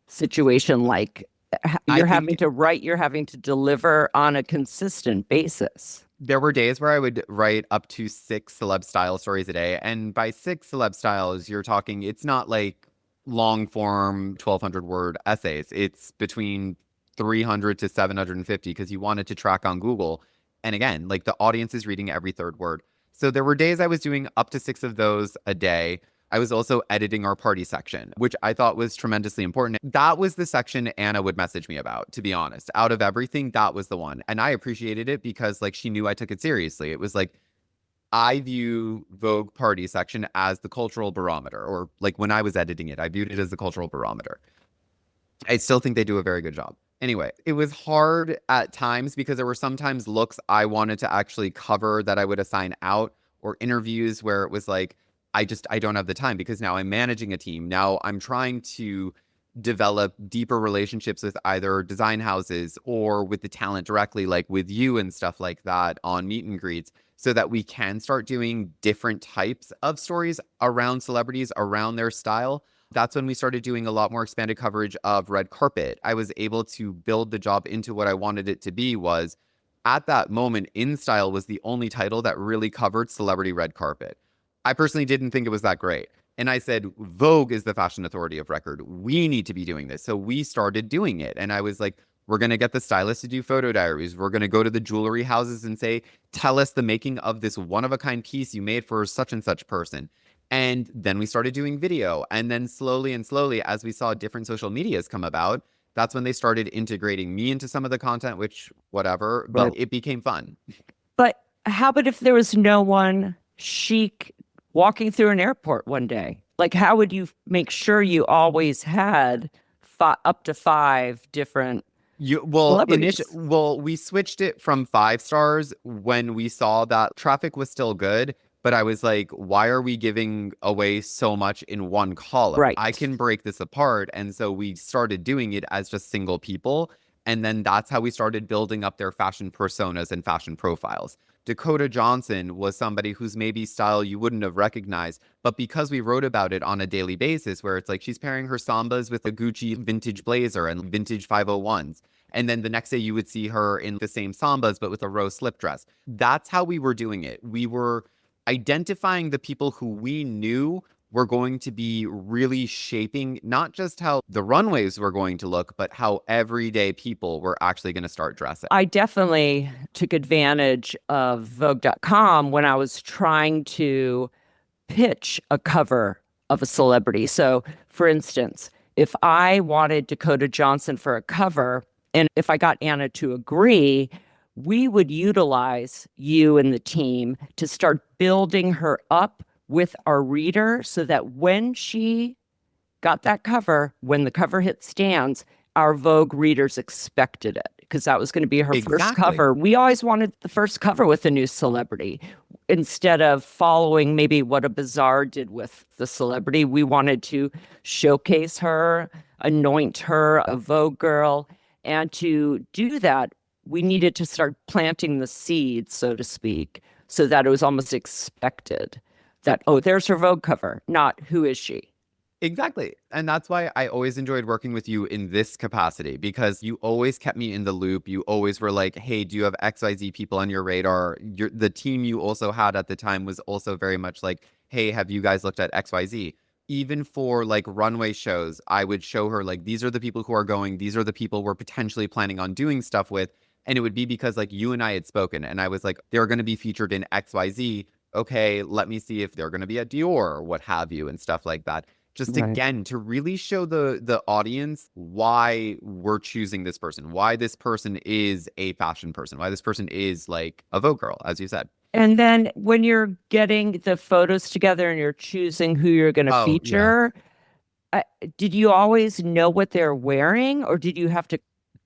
situation like? You're having to write, you're having to deliver on a consistent basis. There were days where I would write up to 6 celeb style stories a day. And by 6 celeb styles, you're talking, it's not like long form 1,200 word essays. It's between 300 to 750 because you wanted to track on Google. And again, like the audience is reading every third word. So there were days I was doing up to 6 of those a day. I was also editing our party section, which I thought was tremendously important. That was the section Anna would message me about, to be honest. Out of everything, that was the one. And I appreciated it because like she knew I took it seriously. It was like, I view Vogue party section as the cultural barometer, or like when I was editing it, I viewed it as the cultural barometer. I still think they do a very good job. Anyway, it was hard at times because there were sometimes looks I wanted to actually cover that I would assign out, or interviews where it was like, I don't have the time because now I'm managing a team. Now I'm trying to develop deeper relationships with either design houses or with the talent directly, like with you and stuff like that on meet and greets, so that we can start doing different types of stories around celebrities, around their style. That's when we started doing a lot more expanded coverage of red carpet. I was able to build the job into what I wanted it to be. Was at that moment, In Style was the only title that really covered celebrity red carpet. I personally didn't think it was that great. And I said, Vogue is the fashion authority of record. We need to be doing this. So we started doing it. And I was like, we're going to get the stylist to do photo diaries. We're going to go to the jewelry houses and say, tell us the making of this one-of-a-kind piece you made for such and such person. And then we started doing video. And then slowly and slowly, as we saw different social medias come about, that's when they started integrating me into some of the content, which whatever, but Right. it became fun. But how about if there was no one chic walking through an airport one day? Like, how would you make sure you always had up to five different celebrities? We switched it from 5 stars when we saw that traffic was still good, but I was like, why are we giving away so much in one column? Right. I can break this apart. And so we started doing it as just single people. And then that's how we started building up their fashion personas and fashion profiles. Dakota Johnson was somebody whose maybe style you wouldn't have recognized, but because we wrote about it on a daily basis, where it's like she's pairing her Sambas with a Gucci vintage blazer and vintage 501s. And then the next day you would see her in the same Sambas, but with a rose slip dress. That's how we were doing it. We were identifying the people who we knew were going to be really shaping not just how the runways were going to look, but how everyday people were actually going to start dressing. I definitely took advantage of Vogue.com when I was trying to pitch a cover of a celebrity. So, for instance, if I wanted Dakota Johnson for a cover, and if I got Anna to agree, we would utilize you and the team to start building her up with our reader so that when she got that cover, when the cover hit stands, our Vogue readers expected it because that was going to be her first cover. We always wanted the first cover with a new celebrity. Instead of following maybe what a bazaar did with the celebrity, we wanted to showcase her, anoint her a Vogue girl. And to do that, we needed to start planting the seeds, so to speak, so that it was almost expected that, oh, there's her Vogue cover, not who is she? Exactly. And that's why I always enjoyed working with you in this capacity, because you always kept me in the loop. You always were like, hey, do you have XYZ people on your radar? The team you also had at the time was also very much like, hey, have you guys looked at XYZ? Even for like runway shows, I would show her like, these are the people who are going, these are the people we're potentially planning on doing stuff with. And it would be because like you and I had spoken and I was like, they're going to be featured in XYZ. Okay, let me see if they're going to be at Dior or what have you and stuff like that. Just again, to really show the audience why we're choosing this person, why this person is a fashion person, why this person is like a Vogue girl, as you said. And then when you're getting the photos together and you're choosing who you're going to feature, did you always know what they're wearing, or did you have to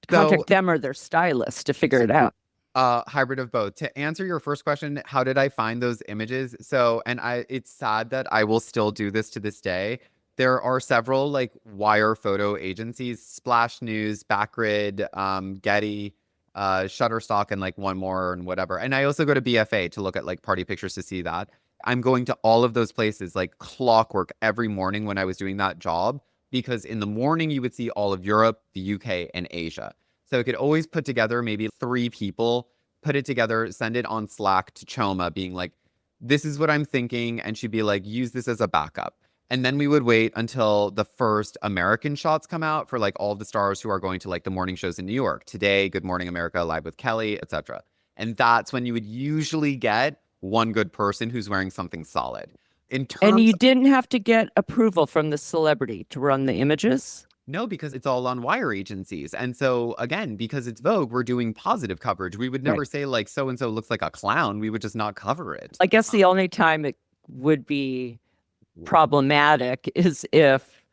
contact them or their stylist to figure it out? Hybrid of both. To answer your first question, how did I find those images? It's sad that I will still do this to this day. There are several like wire photo agencies, Splash News, Backgrid, Getty, Shutterstock, and like one more and whatever. And I also go to BFA to look at like party pictures to see that. I'm going to all of those places like clockwork every morning when I was doing that job, because in the morning you would see all of Europe, the UK, and Asia. So I could always put together maybe 3 people, put it together, send it on Slack to Choma being like, this is what I'm thinking. And she'd be like, use this as a backup. And then we would wait until the first American shots come out for like all the stars who are going to like the morning shows in New York. Today, Good Morning America, Live with Kelly, etc. And that's when you would usually get one good person who's wearing something solid. And you didn't have to get approval from the celebrity to run the images? No, because it's all on wire agencies. And so again, because it's Vogue, we're doing positive coverage. We would never say like so-and-so looks like a clown. We would just not cover it. I guess the only time it would be problematic is if,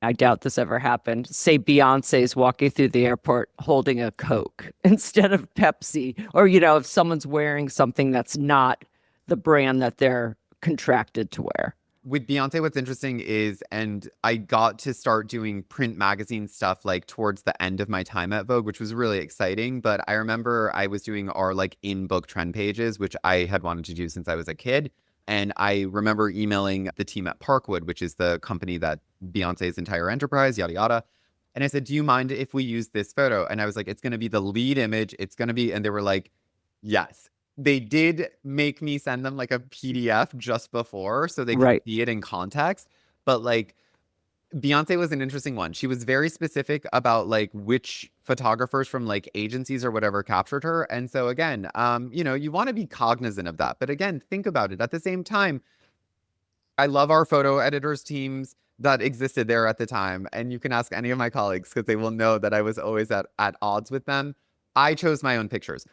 I doubt this ever happened, say Beyonce's walking through the airport holding a Coke instead of Pepsi, or, you know, if someone's wearing something that's not the brand that they're contracted to wear. With Beyonce, what's interesting is, and I got to start doing print magazine stuff like towards the end of my time at Vogue, which was really exciting. But I remember I was doing our like in-book trend pages, which I had wanted to do since I was a kid. And I remember emailing the team at Parkwood, which is the company that Beyonce's entire enterprise, yada, yada. And I said, do you mind if we use this photo? And I was like, it's going to be the lead image. It's going to be, and they were like, yes. They did make me send them like a PDF just before so they could see it in context. But like Beyonce was an interesting one. She was very specific about like which photographers from like agencies or whatever captured her. And so again, you know, you want to be cognizant of that. But again, think about it. At the same time, I love our photo editors teams that existed there at the time. And you can ask any of my colleagues because they will know that I was always at odds with them. I chose my own pictures.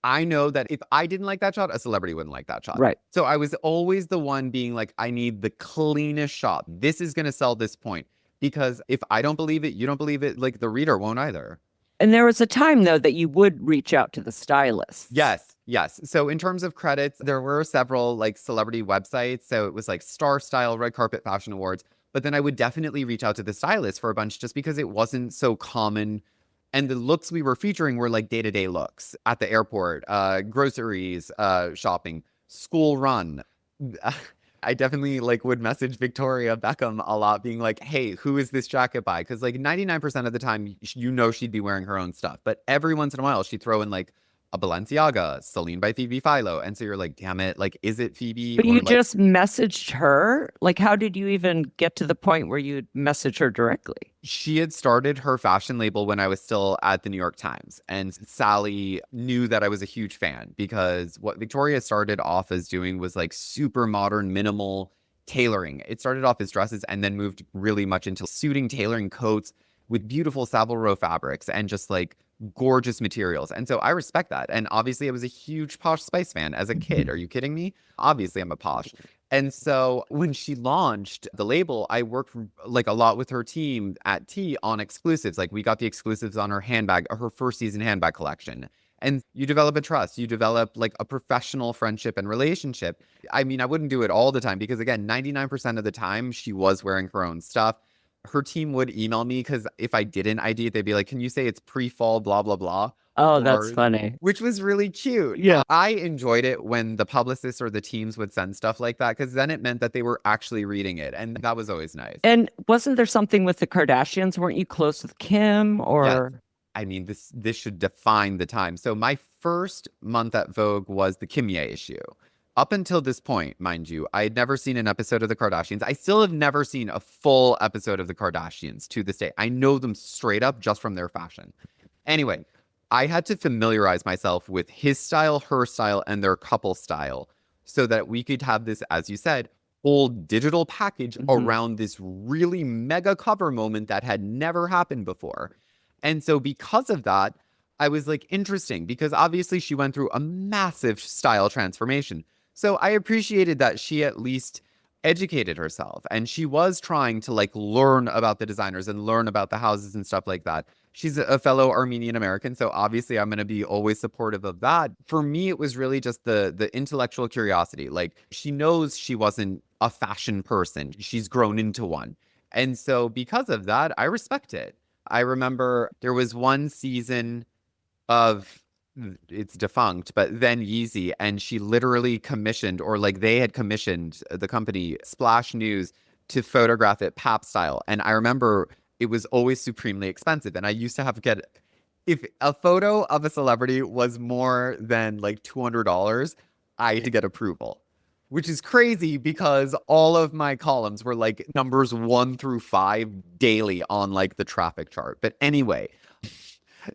I know that if I didn't like that shot, a celebrity wouldn't like that shot. Right. So I was always the one being like, I need the cleanest shot. This is going to sell this point. Because if I don't believe it, you don't believe it, like the reader won't either. And there was a time, though, that you would reach out to the stylists. Yes, yes. So in terms of credits, there were several like celebrity websites. So it was like Star Style, Red Carpet Fashion Awards. But then I would definitely reach out to the stylist for a bunch just because it wasn't so common. And the looks we were featuring were like day-to-day looks at the airport, groceries, shopping, school run. I definitely like would message Victoria Beckham a lot being like, hey, who is this jacket by? Because like 99% of the time, you know, she'd be wearing her own stuff. But every once in a while, she'd throw in like a Balenciaga, Celine by Phoebe Philo. And so you're like, damn it, like, is it Phoebe? But Or you like, just messaged her? Like, how did you even get to the point where you'd message her directly? she had started her fashion label when I was still at the New York Times. And Sally knew that I was a huge fan because what Victoria started off as doing was like super modern, minimal tailoring. It started off as dresses and then moved really much into suiting, tailoring coats with beautiful Savile Row fabrics and just like gorgeous materials. And so I respect that. And obviously, I was a huge Posh Spice fan as a kid. Are you kidding me? Obviously, I'm a Posh. And so when she launched the label, I worked like a lot with her team at T on exclusives. Like we got the exclusives on her handbag, her first season handbag collection. And you develop a trust, you develop like a professional friendship and relationship. I mean, I wouldn't do it all the time because again, 99% of the time she was wearing her own stuff. Her team would email me because if I didn't ID it, they'd be like, can you say it's pre-fall, blah, blah, blah. Oh, that's Or funny. which was really cute. Yeah. I enjoyed it when the publicists or the teams would send stuff like that because then it meant that they were actually reading it. And that was always nice. And wasn't there something with the Kardashians? Weren't you close with Kim Yes. or? I mean, this should define the time. So my first month at Vogue was the Kimye issue. Up until this point, mind you, I had never seen an episode of the Kardashians. I still have never seen a full episode of the Kardashians to this day. I know them straight up just from their fashion. Anyway, I had to familiarize myself with his style, her style, and their couple style so that we could have this, as you said, whole digital package around this really mega cover moment that had never happened before. And so because of that, I was like, interesting, because obviously she went through a massive style transformation. So I appreciated that she at least educated herself and she was trying to like learn about the designers and learn about the houses and stuff like that. She's a fellow Armenian American, so obviously I'm going to be always supportive of that. For me, it was really just the intellectual curiosity. Like she knows she wasn't a fashion person. She's grown into one. And so because of that, I respect it. I remember there was one season of it's defunct, but then Yeezy, and she literally commissioned, or like they had commissioned the company Splash News to photograph it pap style. And I remember it was always supremely expensive. And I used to have to get, if a photo of a celebrity was more than like $200, I had to get approval, which is crazy because all of my columns were like numbers 1 through 5 daily on like the traffic chart. But anyway,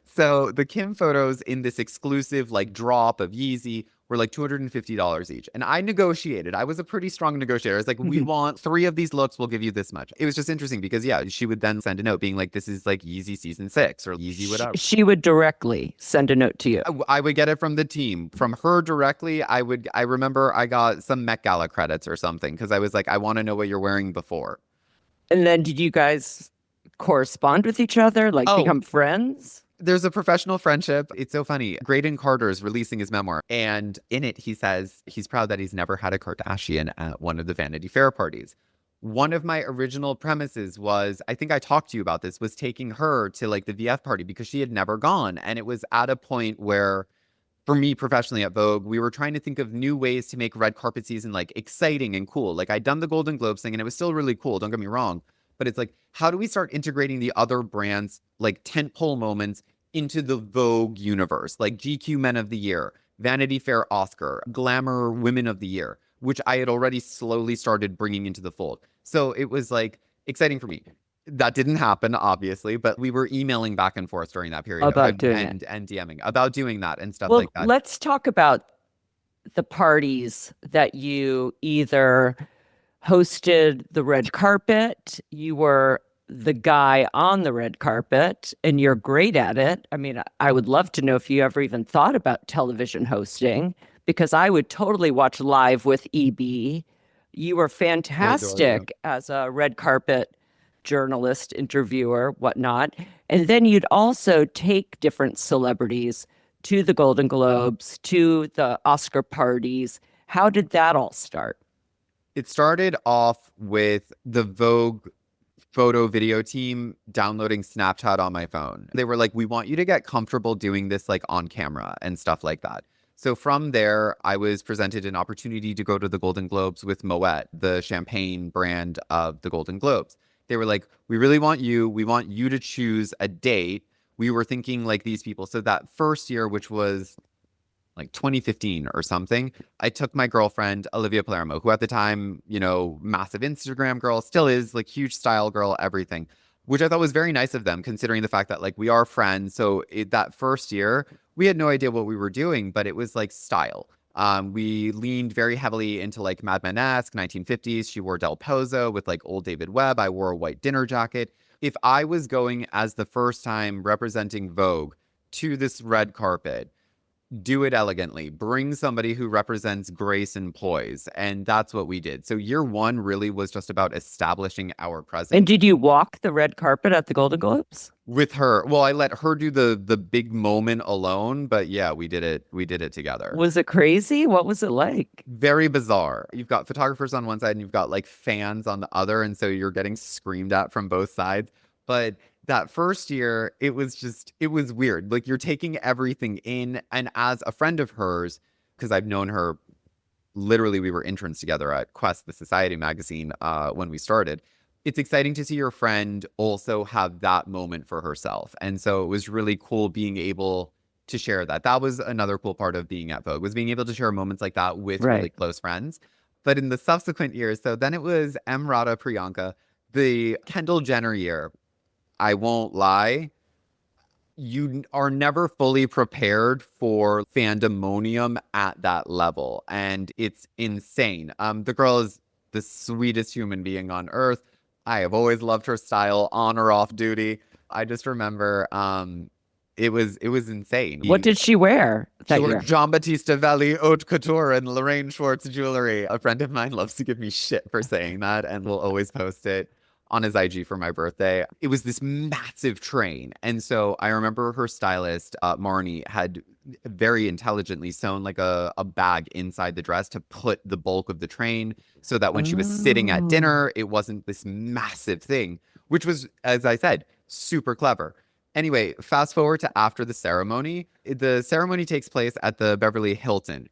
so the Kim photos in this exclusive like drop of Yeezy were like $250 each. And I negotiated. I was a pretty strong negotiator. I was like, we want 3 of these looks. We'll give you this much. It was just interesting because, yeah, she would then send a note being like, this is like Yeezy season 6 or Yeezy whatever. She would directly send a note to you. I would get it from the team. From her directly, I remember I got some Met Gala credits or something because I was like, I want to know what you're wearing before. And then did you guys correspond with each other, like become friends? There's a professional friendship. It's so funny. Graydon Carter is releasing his memoir. And in it, he says he's proud that he's never had a Kardashian at one of the Vanity Fair parties. One of my original premises was, I think I talked to you about this, was taking her to like the VF party because she had never gone. And it was at a point where, for me professionally at Vogue, we were trying to think of new ways to make red carpet season like exciting and cool. Like I'd done the Golden Globes thing and it was still really cool. Don't get me wrong. But it's like, how do we start integrating the other brands' like tentpole moments into the Vogue universe? Like GQ Men of the Year, Vanity Fair Oscar, Glamour Women of the Year, which I had already slowly started bringing into the fold. So it was like exciting for me. That didn't happen, obviously, but we were emailing back and forth during that period About doing it. and DMing about doing that and stuff Well, like that. let's talk about the parties that you either hosted the red carpet. You were the guy on the red carpet, and you're great at it. I mean, I would love to know if you ever even thought about television hosting, because I would totally watch Live with EB. You were I adore you. fantastic as a red carpet journalist, interviewer, whatnot. And then you'd also take different celebrities to the Golden Globes, to the Oscar parties. How did that all start? It started off with the Vogue photo video team downloading Snapchat on my phone. They were like, we want you to get comfortable doing this like on camera and stuff like that. So from there, I was presented an opportunity to go to the Golden Globes with Moet, the champagne brand of the Golden Globes. They were like, we really want you. We want you to choose a date. We were thinking like these people. So that first year, which was like 2015 or something, I took my girlfriend, Olivia Palermo, who at the time, massive Instagram girl, still is, like huge style girl, everything, which I thought was very nice of them, considering the fact that like we are friends. So that first year, we had no idea what we were doing, but it was like style. We leaned very heavily into like Mad Men-esque 1950s. She wore Del Pozo with like old David Webb. I wore a white dinner jacket. If I was going as the first time representing Vogue to this red carpet, do it elegantly, bring somebody who represents grace and poise. And that's what we did. So year one really was just about establishing our presence. And did you walk the red carpet at the Golden Globes? With her. Well, I let her do the big moment alone, but yeah, we did it together. Was it crazy? What was it like? Very bizarre. You've got photographers on one side and you've got like fans on the other, and so you're getting screamed at from both sides. But that first year, it was weird. Like, you're taking everything in. And as a friend of hers, because I've known her, literally, we were interns together at Quest, the Society magazine, when we started. It's exciting to see your friend also have that moment for herself. And so it was really cool being able to share that. That was another cool part of being at Vogue, was being able to share moments like that with really close friends. But in the subsequent years, so then it was Rada Priyanka, the Kendall Jenner year. I won't lie, you are never fully prepared for fandomonium at that level. And it's insane. The girl is the sweetest human being on earth. I have always loved her style, on or off duty. I just remember it was insane. What did she wear that year? Jean-Baptiste Valli haute couture and Lorraine Schwartz jewelry. A friend of mine loves to give me shit for saying that and will always post it on his IG for my birthday. It was this massive train. And so I remember her stylist, Marnie, had very intelligently sewn like a bag inside the dress to put the bulk of the train so that when she was sitting at dinner, it wasn't this massive thing, which was, as I said, super clever. Anyway, fast forward to after the ceremony. The ceremony takes place at the Beverly Hilton.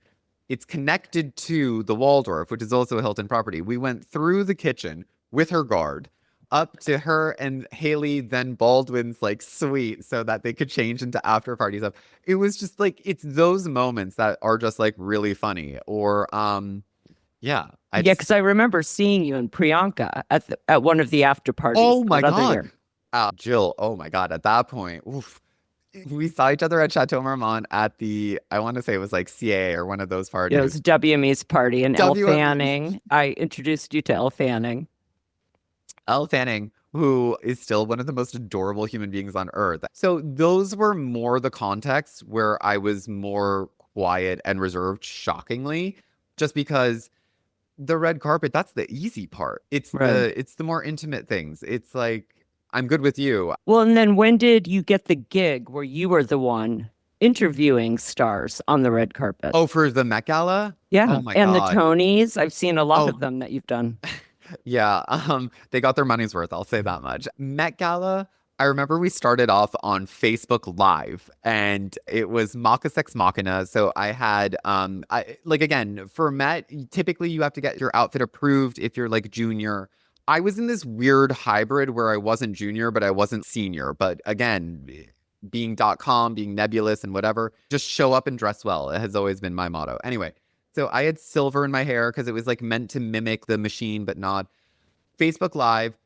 It's connected to the Waldorf, which is also a Hilton property. We went through the kitchen with her guard up to her and Haley, then Baldwin's like suite, so that they could change into after party stuff. It was just like, it's those moments that are just like really funny. Or because I remember seeing you and Priyanka at one of the after parties. Oh my God. Jill, oh my God. At that point, oof. We saw each other at Chateau Marmont at the, I want to say it was like CA or one of those parties. It was WME's party, and Elle Fanning. I introduced you to Elle Fanning. Elle Fanning, who is still one of the most adorable human beings on earth. So those were more the contexts where I was more quiet and reserved, shockingly, just because the red carpet, that's the easy part. It's the more intimate things. It's like, I'm good with you. Well, and then when did you get the gig where you were the one interviewing stars on the red carpet? Oh, for the Met Gala? Yeah. Oh my God. The Tonys. I've seen a lot of them that you've done. Yeah, they got their money's worth, I'll say that much. Met Gala, I remember we started off on Facebook Live, and it was Maka Sex Machina. So I had, again, for Met, typically you have to get your outfit approved if you're like junior. I was in this weird hybrid where I wasn't junior, but I wasn't senior. But again, being .com, being nebulous and whatever, just show up and dress well. It has always been my motto. Anyway. So I had silver in my hair because it was like meant to mimic the machine, but not. Facebook Live,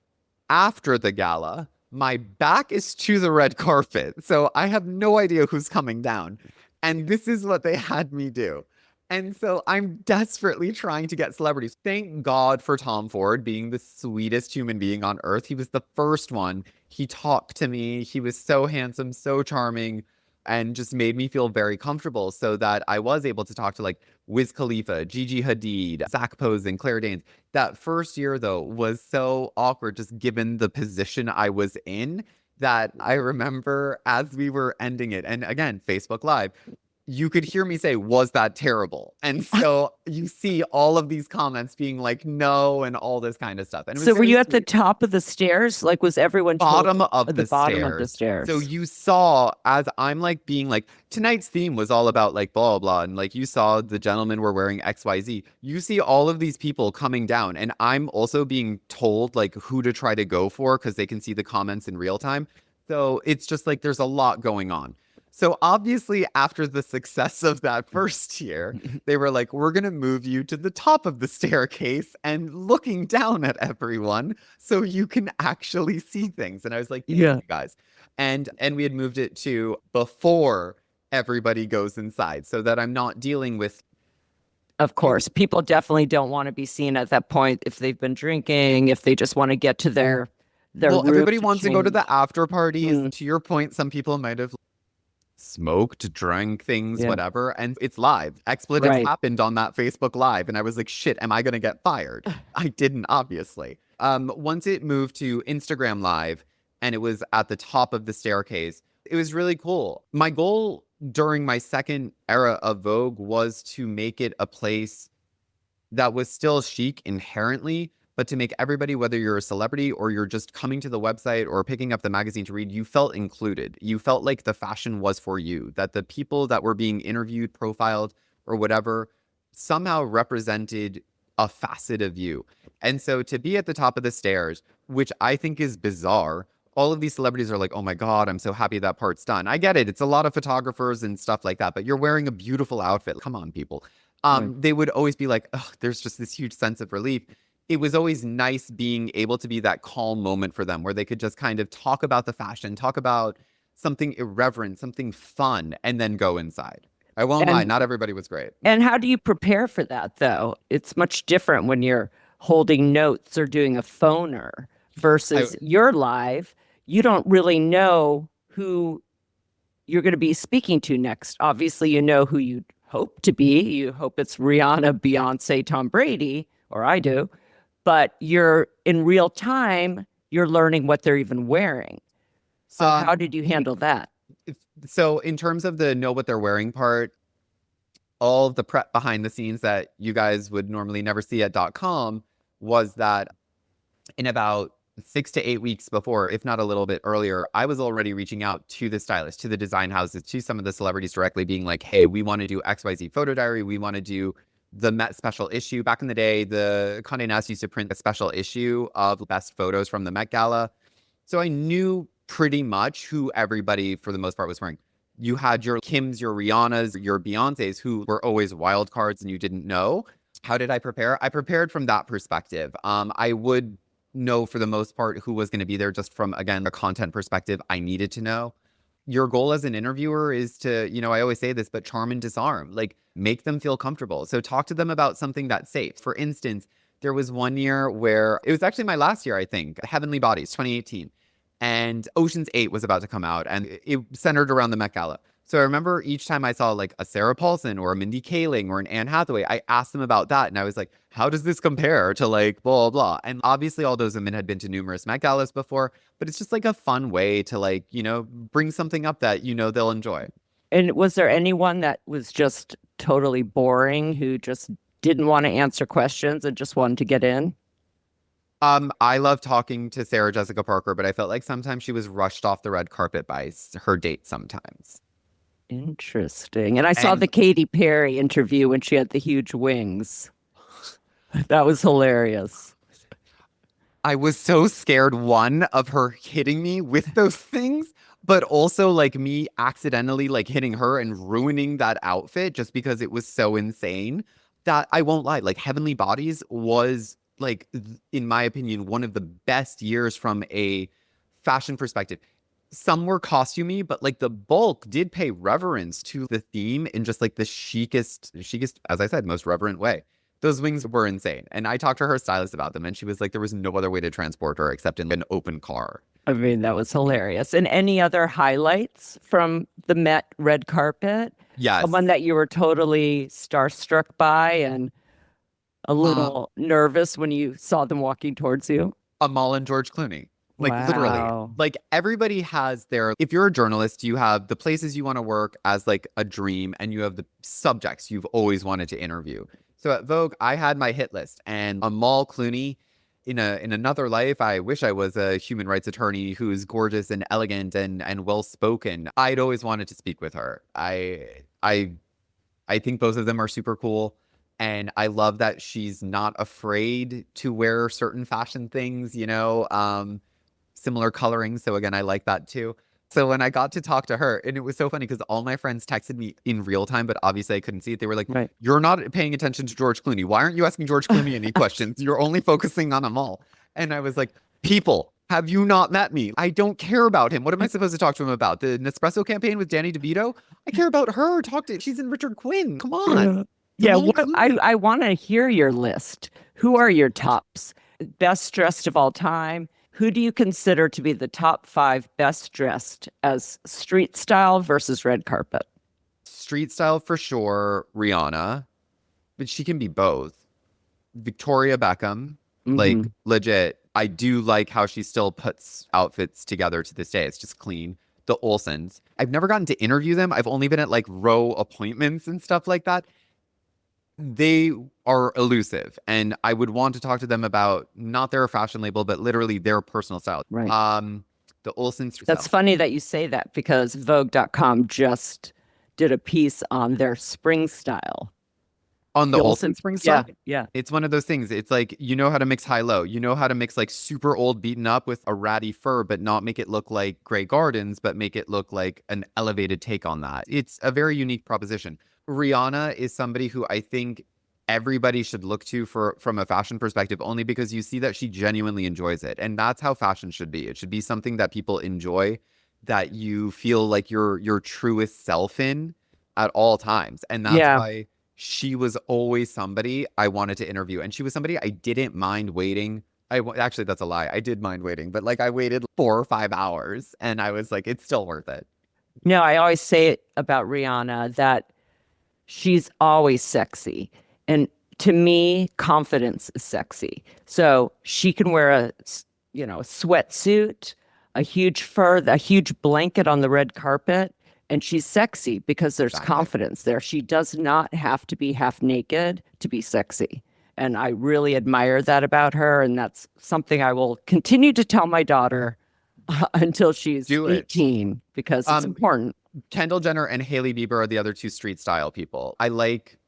after the gala, my back is to the red carpet. So I have no idea who's coming down. And this is what they had me do. And so I'm desperately trying to get celebrities. Thank God for Tom Ford being the sweetest human being on earth. He was the first one. He talked to me. He was so handsome, so charming, and just made me feel very comfortable so that I was able to talk to like Wiz Khalifa, Gigi Hadid, Zach Posen, Claire Danes. That first year, though, was so awkward just given the position I was in that I remember as we were ending it, and again, Facebook Live, you could hear me say, was that terrible? And so you see all of these comments being like, no, and all this kind of stuff. And it was So were very you at the sweet. top of the stairs? Like, was everyone Bottom of at the the bottom of the stairs. stairs? So you saw as I'm like being like, tonight's theme was all about like blah, blah, blah. And like you saw the gentlemen were wearing XYZ. You see all of these people coming down. And I'm also being told like who to try to go for because they can see the comments in real time. So it's just like there's a lot going on. So obviously, after the success of that first year, they were like, we're going to move you to the top of the staircase and looking down at everyone so you can actually see things. And I was like, thank Yeah. you guys. And we had moved it to before everybody goes inside so that I'm not dealing with. Of course, people definitely don't want to be seen at that point if they've been drinking, if they just want to get to their Well, room everybody wants to go to change. the after parties. Mm. To your point, some people might have smoked, drank things, Yeah. whatever, and it's live. Expletives Right. happened on that Facebook Live, and I was like, shit, am I gonna get fired? I didn't, obviously. Once it moved to Instagram Live and it was at the top of the staircase, it was really cool. My goal during my second era of Vogue was to make it a place that was still chic inherently, but to make everybody, whether you're a celebrity or you're just coming to the website or picking up the magazine to read, you felt included. You felt like the fashion was for you, that the people that were being interviewed, profiled, or whatever somehow represented a facet of you. And so to be at the top of the stairs, which I think is bizarre, all of these celebrities are like, oh my God, I'm so happy that part's done. I get it. It's a lot of photographers and stuff like that, but you're wearing a beautiful outfit. Come on, people. They would always be like, oh, there's just this huge sense of relief. It was always nice being able to be that calm moment for them where they could just kind of talk about the fashion, talk about something irreverent, something fun, and then go inside. I won't lie, not everybody was great. And how do you prepare for that, though? It's much different when you're holding notes or doing a phoner versus you're live. You don't really know who you're going to be speaking to next. Obviously, you know who you hope to be. You hope it's Rihanna, Beyonce, Tom Brady, or I do. But you're in real time, you're learning what they're even wearing. So how did you handle that? So in terms of the know what they're wearing part, all of the prep behind the scenes that you guys would normally never see at .com was that in about 6 to 8 weeks before, if not a little bit earlier, I was already reaching out to the stylist, to the design houses, to some of the celebrities directly being like, hey, we want to do XYZ photo diary. We want to do the Met special issue. Back in the day, the Condé Nast used to print a special issue of best photos from the Met Gala. So I knew pretty much who everybody, for the most part, was wearing. You had your Kims, your Rihannas, your Beyoncés, who were always wild cards and you didn't know. How did I prepare? I prepared from that perspective. I would know for the most part who was going to be there just from, again, a content perspective. I needed to know. Your goal as an interviewer is to, I always say this, but charm and disarm, like make them feel comfortable. So talk to them about something that's safe. For instance, there was one year where it was actually my last year, I think, Heavenly Bodies, 2018. And Ocean's 8 was about to come out and it centered around the Met Gala. So I remember each time I saw like a Sarah Paulson or a Mindy Kaling or an Anne Hathaway, I asked them about that. And I was like, how does this compare to like blah, blah, blah? And obviously all those women had been to numerous Met Galas before, but it's just like a fun way to like, bring something up that, they'll enjoy. And was there anyone that was just totally boring who just didn't want to answer questions and just wanted to get in? I love talking to Sarah Jessica Parker, but I felt like sometimes she was rushed off the red carpet by her date sometimes. Interesting. And I saw the Katy Perry interview when she had the huge wings. That was hilarious. I was so scared, one, of her hitting me with those things, but also like me accidentally like hitting her and ruining that outfit just because it was so insane that I won't lie. Like Heavenly Bodies was like, in my opinion, one of the best years from a fashion perspective. some were costumey, but like the bulk did pay reverence to the theme in just like the chicest, as I said, most reverent way. Those wings were insane. And I talked to her stylist about them, and she was like, there was no other way to transport her except in an open car. I mean, that was hilarious. And any other highlights from the Met red carpet? Yes. Someone that you were totally starstruck by and a Um, little nervous when you saw them walking towards you? Amal and George Clooney. Like literally. Wow. Like everybody has their, if you're a journalist, you have the places you want to work as like a dream, and you have the subjects you've always wanted to interview. So at Vogue, I had my hit list, and Amal Clooney, in another life, I wish I was a human rights attorney who's gorgeous and elegant and well spoken. I'd always wanted to speak with her. I think both of them are super cool. And I love that she's not afraid to wear certain fashion things, similar coloring. So again, I like that too. So when I got to talk to her, and it was so funny because all my friends texted me in real time, but obviously I couldn't see it. They were like, Right. "You're not paying attention to George Clooney. Why aren't you asking George Clooney any questions? You're only focusing on Amal." And I was like, "People, have you not met me? I don't care about him. What am I supposed to talk to him about? The Nespresso campaign with Danny DeVito? I care about her. She's in Richard Quinn. Come on." Yeah, Amal Clooney. I want to hear your list. Who are your tops? Best dressed of all time? Who do you consider to be the top 5 best dressed as street style versus red carpet? Street style for sure, Rihanna, but she can be both. Victoria Beckham, like Mhm. legit. I do like how she still puts outfits together to this day. It's just clean. The Olsens. I've never gotten to interview them. I've only been at like row appointments and stuff like that. They are elusive, and I would want to talk to them about not their fashion label, but literally their personal style. Right. The Olsens. That's funny that you say that because Vogue.com just did a piece on their spring style. On the The Olsen Olsen, spring yeah, style. yeah. It's one of those things. It's like, you know how to mix high-low. You know how to mix like super old beaten up with a ratty fur, but not make it look like Grey Gardens, but make it look like an elevated take on that. It's a very unique proposition. Rihanna is somebody who I think everybody should look to from a fashion perspective, only because you see that she genuinely enjoys it. And that's how fashion should be. It should be something that people enjoy, that you feel like your truest self in at all times. And that's Yeah. why she was always somebody I wanted to interview. And she was somebody I didn't mind waiting. Actually, that's a lie. I did mind waiting, but like I waited 4 or 5 hours, and I was like, it's still worth it. No, I always say it about Rihanna that she's always sexy. And to me, confidence is sexy. So she can wear a sweatsuit, a huge fur, a huge blanket on the red carpet, and she's sexy because there's Exactly. confidence there. She does not have to be half naked to be sexy. And I really admire that about her. And that's something I will continue to tell my daughter until she's Do it. 18 because it's important. Kendall Jenner and Hailey Bieber are the other two street style people. I like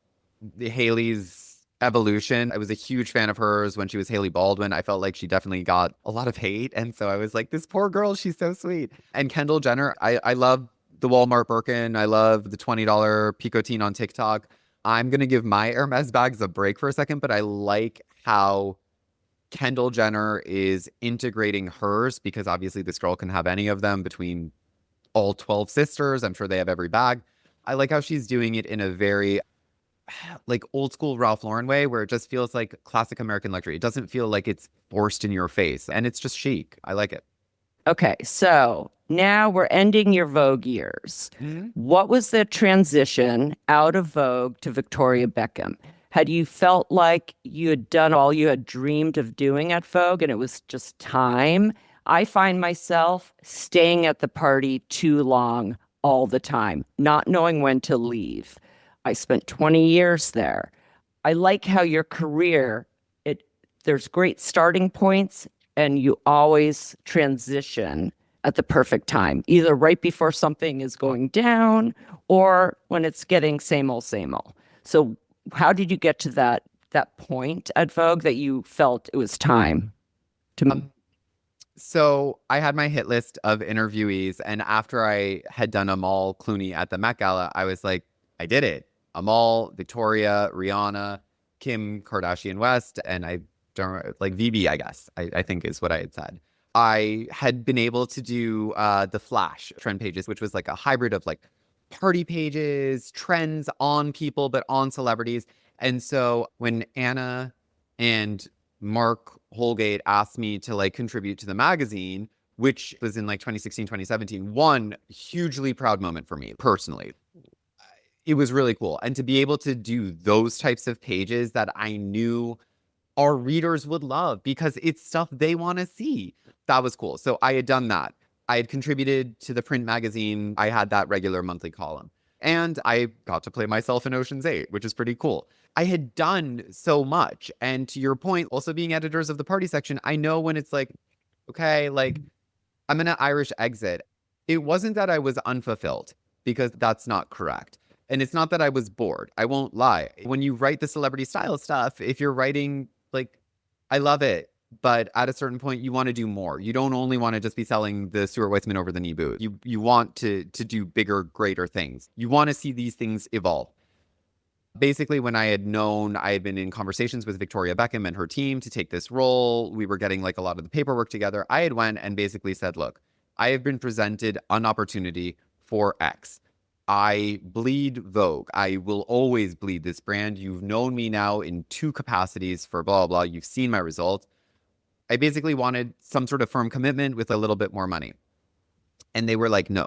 Hailey's evolution. I was a huge fan of hers when she was Hailey Baldwin. I felt like she definitely got a lot of hate. And so I was like, this poor girl, she's so sweet. And Kendall Jenner, I love the Walmart Birkin. I love the $20 Picotine on TikTok. I'm going to give my Hermes bags a break for a second, but I like how Kendall Jenner is integrating hers, because obviously this girl can have any of them between all 12 sisters. I'm sure they have every bag. I like how she's doing it in a very like old school Ralph Lauren way, where it just feels like classic American luxury. It doesn't feel like it's forced in your face, and it's just chic. I like it. Okay, so now we're ending your Vogue years. Mhm. What was the transition out of Vogue to Victoria Beckham? Had you felt like you had done all you had dreamed of doing at Vogue and it was just time? I find myself staying at the party too long all the time, not knowing when to leave. I spent 20 years there. I like how your career, there's great starting points and you always transition at the perfect time, either right before something is going down or when it's getting same old, same old. So how did you get to that point at Vogue that you felt it was time to So I had my hit list of interviewees, and after I had done Amal Clooney at the Met Gala, I was like, I did it. Amal, Victoria, Rihanna, Kim Kardashian West, and I don't like VB, I guess, I think is what I had said. I had been able to do the Flash trend pages, which was like a hybrid of like party pages, trends on people, but on celebrities. And so when Anna and Mark Holgate asked me to like contribute to the magazine, which was in like 2016, 2017, one hugely proud moment for me personally. It was really cool. And to be able to do those types of pages that I knew our readers would love because it's stuff they want to see. That was cool. So I had done that. I had contributed to the print magazine. I had that regular monthly column. And I got to play myself in Ocean's 8, which is pretty cool. I had done so much. And to your point, also being editors of the party section, I know when it's like, okay, like I'm going to Irish exit. It wasn't that I was unfulfilled because that's not correct. And it's not that I was bored. I won't lie. When you write the celebrity style stuff, if you're writing, like, I love it, but at a certain point, you want to do more. You don't only want to just be selling the Stuart Weitzman over the knee boot. You want to do bigger, greater things. You want to see these things evolve. Basically, when I had known, I had been in conversations with Victoria Beckham and her team to take this role. We were getting like a lot of the paperwork together. I had went and basically said, look, I have been presented an opportunity for X. I bleed Vogue. I will always bleed this brand. You've known me now in 2 capacities for blah, blah. You've seen my results. I basically wanted some sort of firm commitment with a little bit more money. And they were like, no.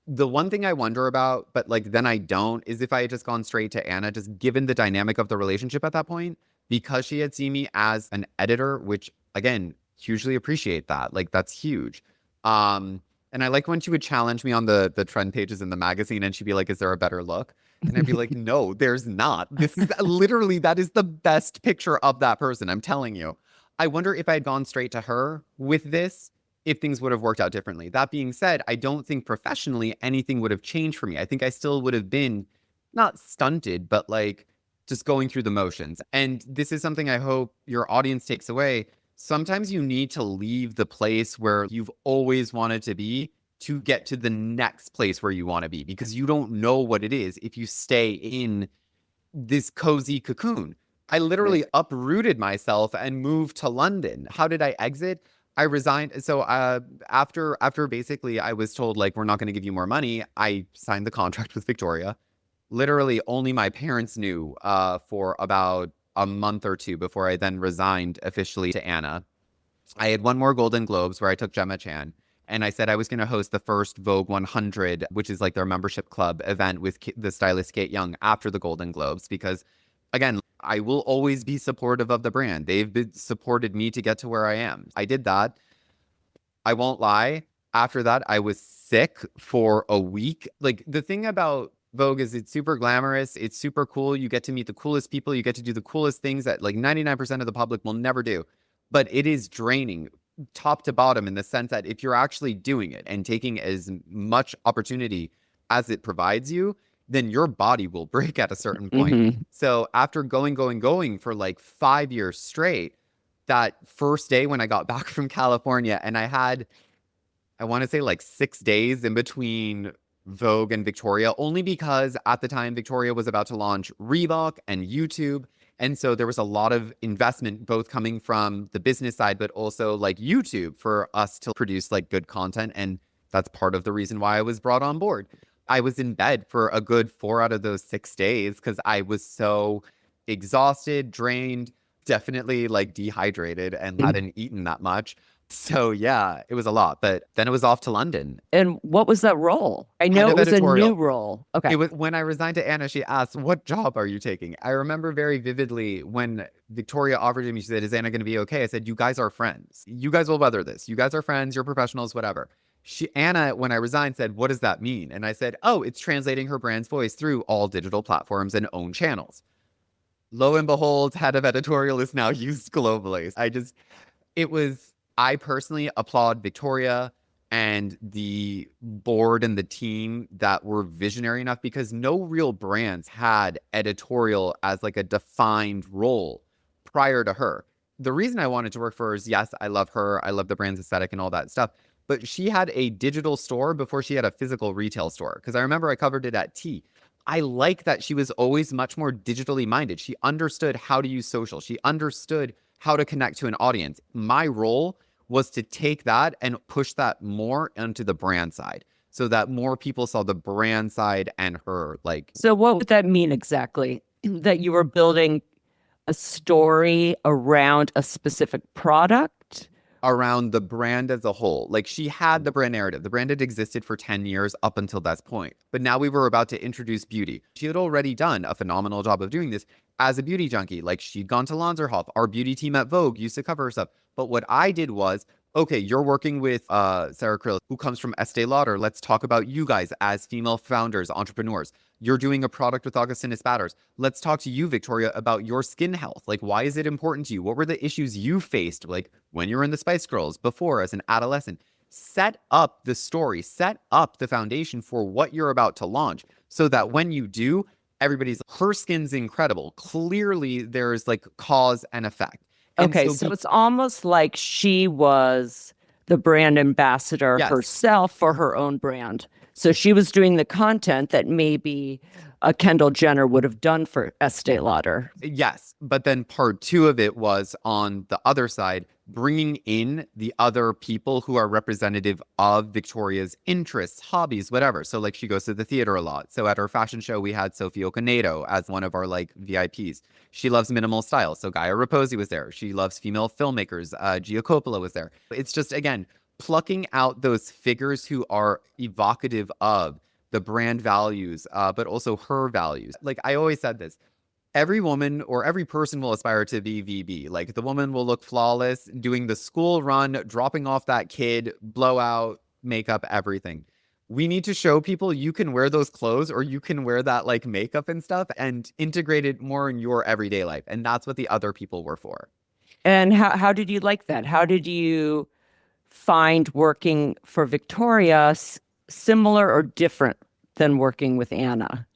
The one thing I wonder about, but like then I don't, is if I had just gone straight to Anna, just given the dynamic of the relationship at that point, because she had seen me as an editor, which again, hugely appreciate that. Like that's huge. And I like when she would challenge me on the trend pages in the magazine and she'd be like, is there a better look? And I'd be like, no, there's not. This is literally, that is the best picture of that person. I'm telling you. I wonder if I had gone straight to her with this, if things would have worked out differently. That being said, I don't think professionally anything would have changed for me. I think I still would have been not stunted, but like just going through the motions. And this is something I hope your audience takes away. Sometimes you need to leave the place where you've always wanted to be to get to the next place where you want to be, because you don't know what it is if you stay in this cozy cocoon. I literally uprooted myself and moved to London. How did I exit? I resigned. So after basically I was told, like, we're not going to give you more money, I signed the contract with Victoria. Literally only my parents knew for about a month or 2 before I then resigned officially to Anna. I had one more Golden Globes where I took Gemma Chan. And I said I was going to host the first Vogue 100, which is like their membership club event with the stylist Kate Young after the Golden Globes. Because, again, I will always be supportive of the brand. They've supported me to get to where I am. I did that. I won't lie. After that, I was sick for a week. Like, the thing about Vogue is it's super glamorous. It's super cool. You get to meet the coolest people. You get to do the coolest things that like 99% of the public will never do. But it is draining top to bottom in the sense that if you're actually doing it and taking as much opportunity as it provides you, then your body will break at a certain point. Mm-hmm. So after going for like 5 years straight, that first day when I got back from California and I had, I want to say like 6 days in between Vogue and Victoria, only because at the time Victoria was about to launch Reebok and YouTube. And so there was a lot of investment, both coming from the business side, but also like YouTube for us to produce like good content. And that's part of the reason why I was brought on board. I was in bed for a good 4 out of those 6 days because I was so exhausted, drained, definitely like dehydrated and hadn't eaten that much. So yeah, it was a lot, but then it was off to London. And what was that role? I know Head it of was a editorial. new role. Okay. It was when I resigned to Anna, she asked, what job are you taking? I remember very vividly when Victoria offered to me, she said, is Anna going to be okay? I said, you guys are friends. You guys will weather this. You guys are friends. You're professionals, whatever. Anna, when I resigned, said, what does that mean? And I said, oh, it's translating her brand's voice through all digital platforms and own channels. Lo and behold, head of editorial is now used globally. I personally applaud Victoria and the board and the team that were visionary enough, because no real brands had editorial as like a defined role prior to her. The reason I wanted to work for her is, yes, I love her. I love the brand's aesthetic and all that stuff. But she had a digital store before she had a physical retail store. Because I remember I covered it at T. I like that she was always much more digitally minded. She understood how to use social. She understood how to connect to an audience. My role was to take that and push that more onto the brand side so that more people saw the brand side and her. Like, So what would that mean exactly? That you were building a story around a specific product? around the brand as a whole. Like she had the brand narrative. The brand had existed for 10 years up until that point. But now we were about to introduce beauty. She had already done a phenomenal job of doing this as a beauty junkie. Like she'd gone to Lanzerhof. Our beauty team at Vogue used to cover her stuff. But what I did was, okay, you're working with Sarah Krill, who comes from Estee Lauder. Let's talk about you guys as female founders, entrepreneurs. You're doing a product with Augustina Spatters. Let's talk to you, Victoria, about your skin health. Like, why is it important to you? What were the issues you faced, like when you were in the Spice Girls, before as an adolescent? Set up the story, set up the foundation for what you're about to launch so that when you do, everybody's, her skin's incredible. Clearly, there's like cause and effect. And Okay, so it's almost like she was the brand ambassador Yes. herself for her own brand. So she was doing the content that maybe a Kendall Jenner would have done for Estee Lauder. Yes, but then part two of it was on the other side, bringing in the other people who are representative of Victoria's interests, hobbies, whatever. So like she goes to the theater a lot. So at our fashion show, we had Sophie Okonedo as one of our like VIPs. She loves minimal style. So Gaia Raposi was there. She loves female filmmakers. Gia Coppola was there. It's just, again, plucking out those figures who are evocative of the brand values, but also her values. Like I always said this, every woman or every person will aspire to be VB. Like the woman will look flawless, doing the school run, dropping off that kid, blowout, makeup, everything. We need to show people you can wear those clothes or you can wear that like makeup and stuff and integrate it more in your everyday life. And that's what the other people were for. And how did you like that? How did you find working for Victoria similar or different than working with Anna?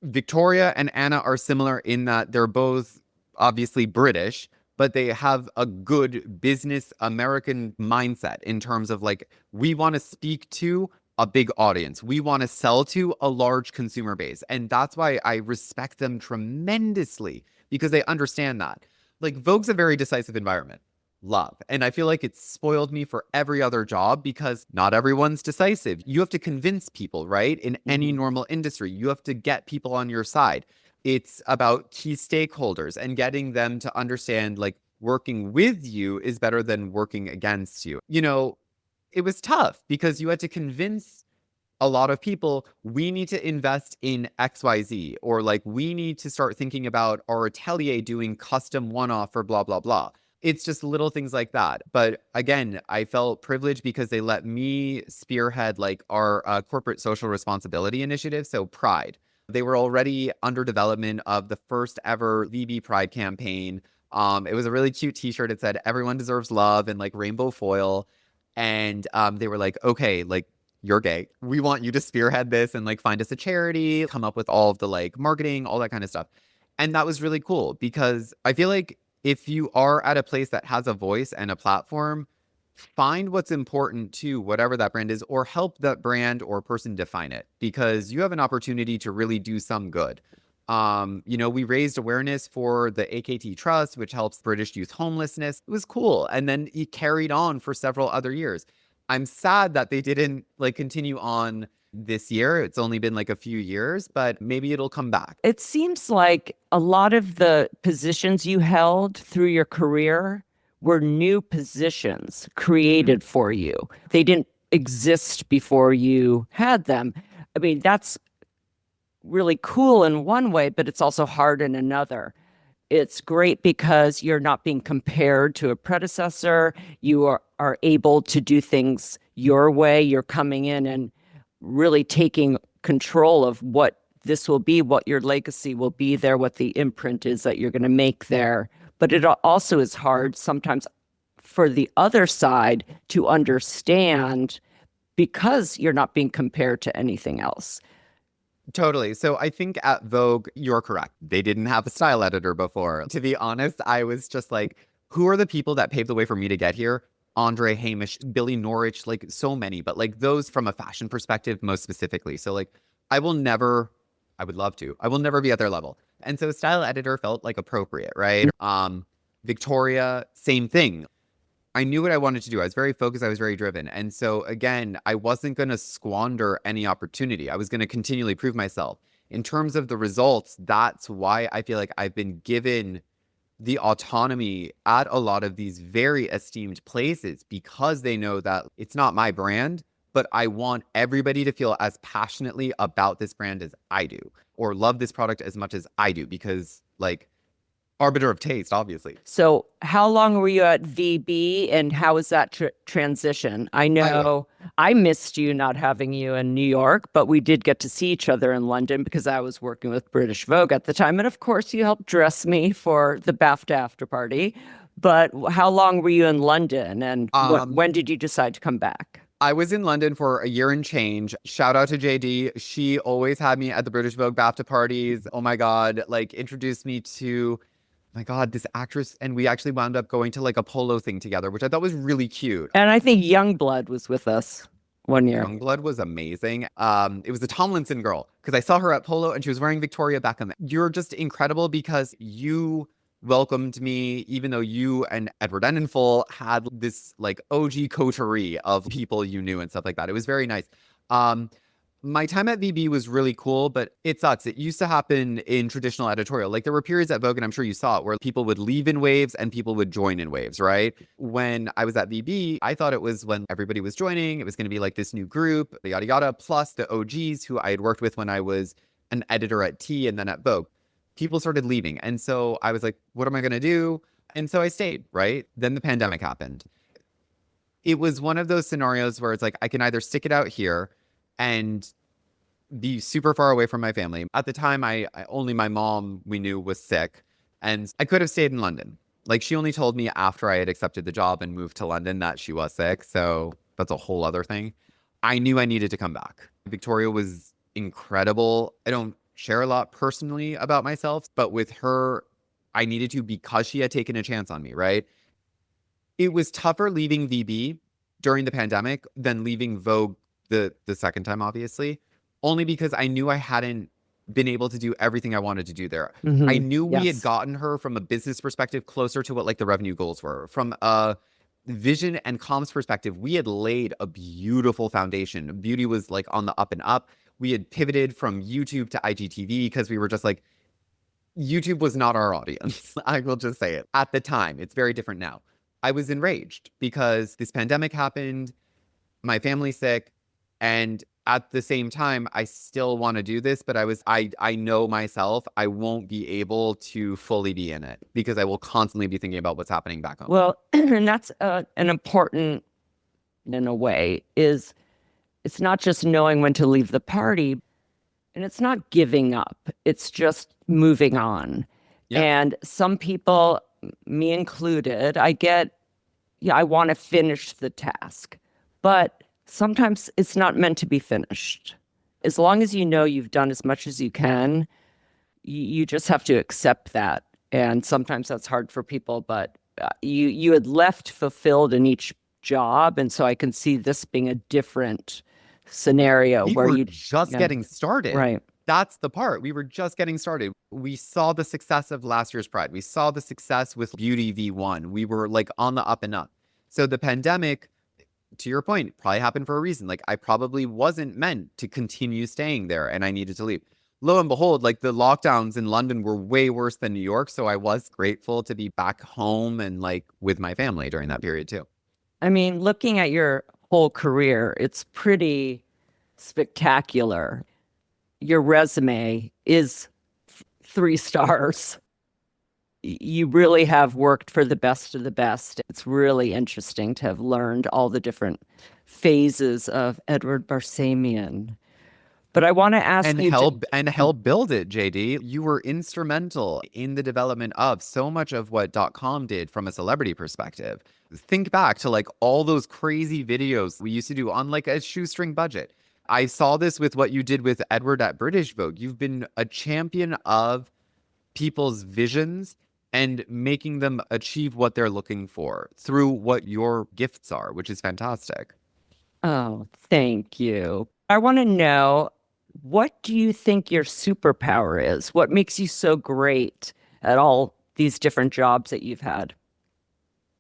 Victoria and Anna are similar in that they're both obviously British, but they have a good business American mindset in terms of like, we want to speak to a big audience. We want to sell to a large consumer base. And that's why I respect them tremendously because they understand that. Like Vogue's a very decisive environment. Love. And I feel like it's spoiled me for every other job because not everyone's decisive. You have to convince people, right? In any normal industry, you have to get people on your side. It's about key stakeholders and getting them to understand like working with you is better than working against you. You know, it was tough because you had to convince a lot of people, we need to invest in XYZ, or like we need to start thinking about our atelier doing custom one-off or blah, blah, blah. It's just little things like that. But again, I felt privileged because they let me spearhead like our corporate social responsibility initiative. So Pride. They were already under development of the first ever VB Pride campaign. It was a really cute t-shirt. It said, everyone deserves love in like rainbow foil. And they were like, okay, like you're gay. We want you to spearhead this and like find us a charity, come up with all of the like marketing, all that kind of stuff. And that was really cool because I feel like if you are at a place that has a voice and a platform, find what's important to whatever that brand is or help that brand or person define it because you have an opportunity to really do some good. You know, we raised awareness for the AKT Trust, which helps British youth homelessness. It was cool. And then it carried on for several other years. I'm sad that they didn't like continue on this year. It's only been like a few years, but maybe it'll come back. It seems like a lot of the positions you held through your career were new positions created for you. They didn't exist before you had them. I mean, that's really cool in one way, but it's also hard in another. It's great because you're not being compared to a predecessor. You are able to do things your way. You're coming in and really taking control of what this will be, what your legacy will be there, what the imprint is that you're going to make there. But it also is hard sometimes for the other side to understand because you're not being compared to anything else. Totally. So I think at Vogue, you're correct. They didn't have a style editor before. To be honest, I was just like, who are the people that paved the way for me to get here? Andre Hamish, Billy Norwich, like so many, but like those from a fashion perspective, most specifically. So like, I would love to, I will never be at their level. And so style editor felt like appropriate, right? Victoria, same thing. I knew what I wanted to do. I was very focused. I was very driven. And so, again, I wasn't going to squander any opportunity. I was going to continually prove myself. In terms of the results, that's why I feel like I've been given the autonomy at a lot of these very esteemed places because they know that it's not my brand, but I want everybody to feel as passionately about this brand as I do, or love this product as much as I do, because like arbiter of taste, obviously. So, how long were you at VB, and how was that transition? I know I missed you not having you in New York, but we did get to see each other in London because I was working with British Vogue at the time. And of course, you helped dress me for the BAFTA after party. But how long were you in London, and when did you decide to come back? I was in London for a year and change. Shout out to JD. She always had me at the British Vogue BAFTA parties. Oh my God, like introduced me to, my God, this actress. And we actually wound up going to like a polo thing together, which I thought was really cute. And I think Youngblood was with us one year. Youngblood was amazing. It was the Tomlinson girl because I saw her at polo and she was wearing Victoria Beckham. You're just incredible because you welcomed me, even though you and Edward Enninful had this like OG coterie of people you knew and stuff like that. It was very nice. My time at VB was really cool, but it sucks. It used to happen in traditional editorial. Like there were periods at Vogue, and I'm sure you saw it, where people would leave in waves and people would join in waves, right? When I was at VB, I thought it was when everybody was joining. It was going to be like this new group, yada, yada, plus the OGs who I had worked with when I was an editor at T and then at Vogue. People started leaving. And so I was like, what am I going to do? And so I stayed, right? Then the pandemic happened. It was one of those scenarios where it's like, I can either stick it out here and be super far away from my family. At the time, I only my mom we knew was sick, and I could have stayed in London. Like she only told me after I had accepted the job and moved to London that she was sick. So that's a whole other thing. I knew I needed to come back. Victoria was incredible. I don't share a lot personally about myself, but with her, I needed to because she had taken a chance on me, right? It was tougher leaving VB during the pandemic than leaving Vogue the second time, obviously, only because I knew I hadn't been able to do everything I wanted to do there. Mm-hmm. I knew we had gotten her from a business perspective closer to what like the revenue goals were. From a vision and comms perspective, we had laid a beautiful foundation. Beauty was like on the up and up. We had pivoted from YouTube to IGTV because we were just like, YouTube was not our audience. I will just say it. At the time, it's very different now. I was enraged because this pandemic happened, my family's sick, and at the same time, I still want to do this, but I know myself, I won't be able to fully be in it because I will constantly be thinking about what's happening back home. Well, and that's an important, in a way, is it's not just knowing when to leave the party, and it's not giving up. It's just moving on. Yeah. And some people, me included, I want to finish the task, but sometimes it's not meant to be finished. As long as you know you've done as much as you can, you just have to accept that. And sometimes that's hard for people, but you had left fulfilled in each job. And so I can see this being a different scenario where you just getting started. Right. That's the part. We were just getting started. We saw the success of last year's Pride. We saw the success with Beauty V1. We were like on the up and up. So the pandemic, to your point, probably happened for a reason. Like I probably wasn't meant to continue staying there and I needed to leave. Lo and behold, like the lockdowns in London were way worse than New York. So I was grateful to be back home and like with my family during that period too. I mean, looking at your whole career, it's pretty spectacular. Your resume is 3 stars. You really have worked for the best of the best. It's really interesting to have learned all the different phases of Edward Barsamian. But I want to ask you help build it, JD. You were instrumental in the development of so much of what .com did from a celebrity perspective. Think back to like all those crazy videos we used to do on like a shoestring budget. I saw this with what you did with Edward at British Vogue. You've been a champion of people's visions and making them achieve what they're looking for through what your gifts are, which is fantastic. Oh, thank you. I want to know, what do you think your superpower is? What makes you so great at all these different jobs that you've had?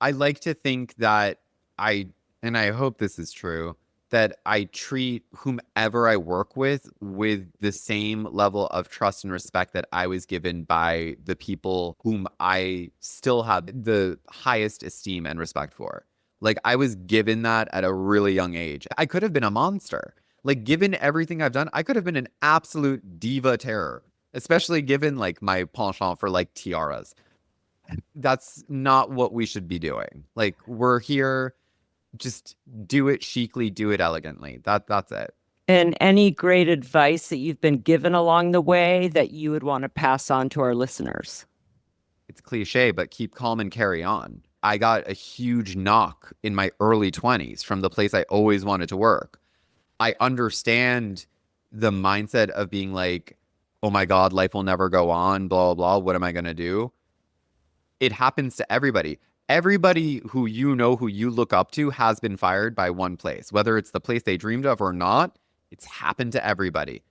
I like to think that and I hope this is true, that I treat whomever I work with the same level of trust and respect that I was given by the people whom I still have the highest esteem and respect for. Like, I was given that at a really young age. I could have been a monster. Like, given everything I've done, I could have been an absolute diva terror, especially given like my penchant for like tiaras. That's not what we should be doing. Like, we're here, just do it chicly, do it elegantly. That's it. And any great advice that you've been given along the way that you would want to pass on to our listeners? It's cliche, but keep calm and carry on. I got a huge knock in my early 20s from the place I always wanted to work. I understand the mindset of being like, oh my God, life will never go on, blah, blah, blah. What am I going to do? It happens to everybody. Everybody who you know, who you look up to, has been fired by one place, whether it's the place they dreamed of or not. It's happened to everybody.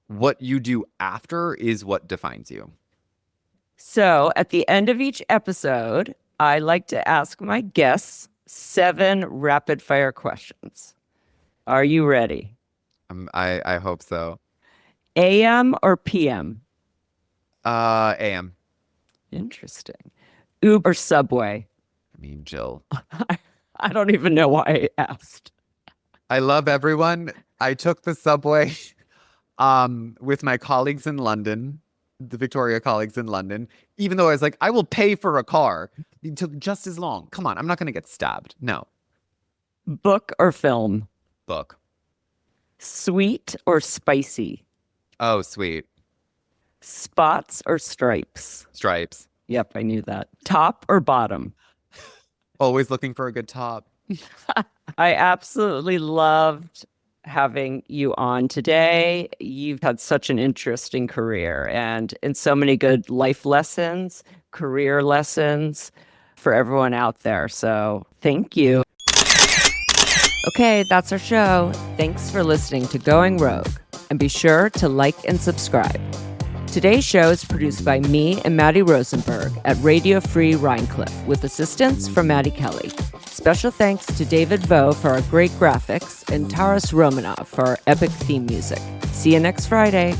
What you do after is what defines you. So at the end of each episode, I like to ask my guests 7 rapid fire questions. Are you ready? I hope so. AM or PM? AM. Interesting. Uber, Subway? I mean, Jill. I don't even know why I asked. I love everyone. I took the subway with my colleagues in London, the Victoria colleagues in London, even though I was like, I will pay for a car. It took just as long. Come on, I'm not going to get stabbed. No. Book or film? Book. Sweet or spicy? Oh, sweet. Spots or stripes? Stripes. Yep, I knew that. Top or bottom? Always looking for a good top. I absolutely loved having you on today. You've had such an interesting career and so many good life lessons, career lessons for everyone out there. So thank you. Okay, that's our show. Thanks for listening to Going Rogue. And be sure to like and subscribe. Today's show is produced by me and Maddie Rosenberg at Radio Free Rhinecliff with assistance from Maddie Kelly. Special thanks to David Vo for our great graphics and Taras Romanov for our epic theme music. See you next Friday.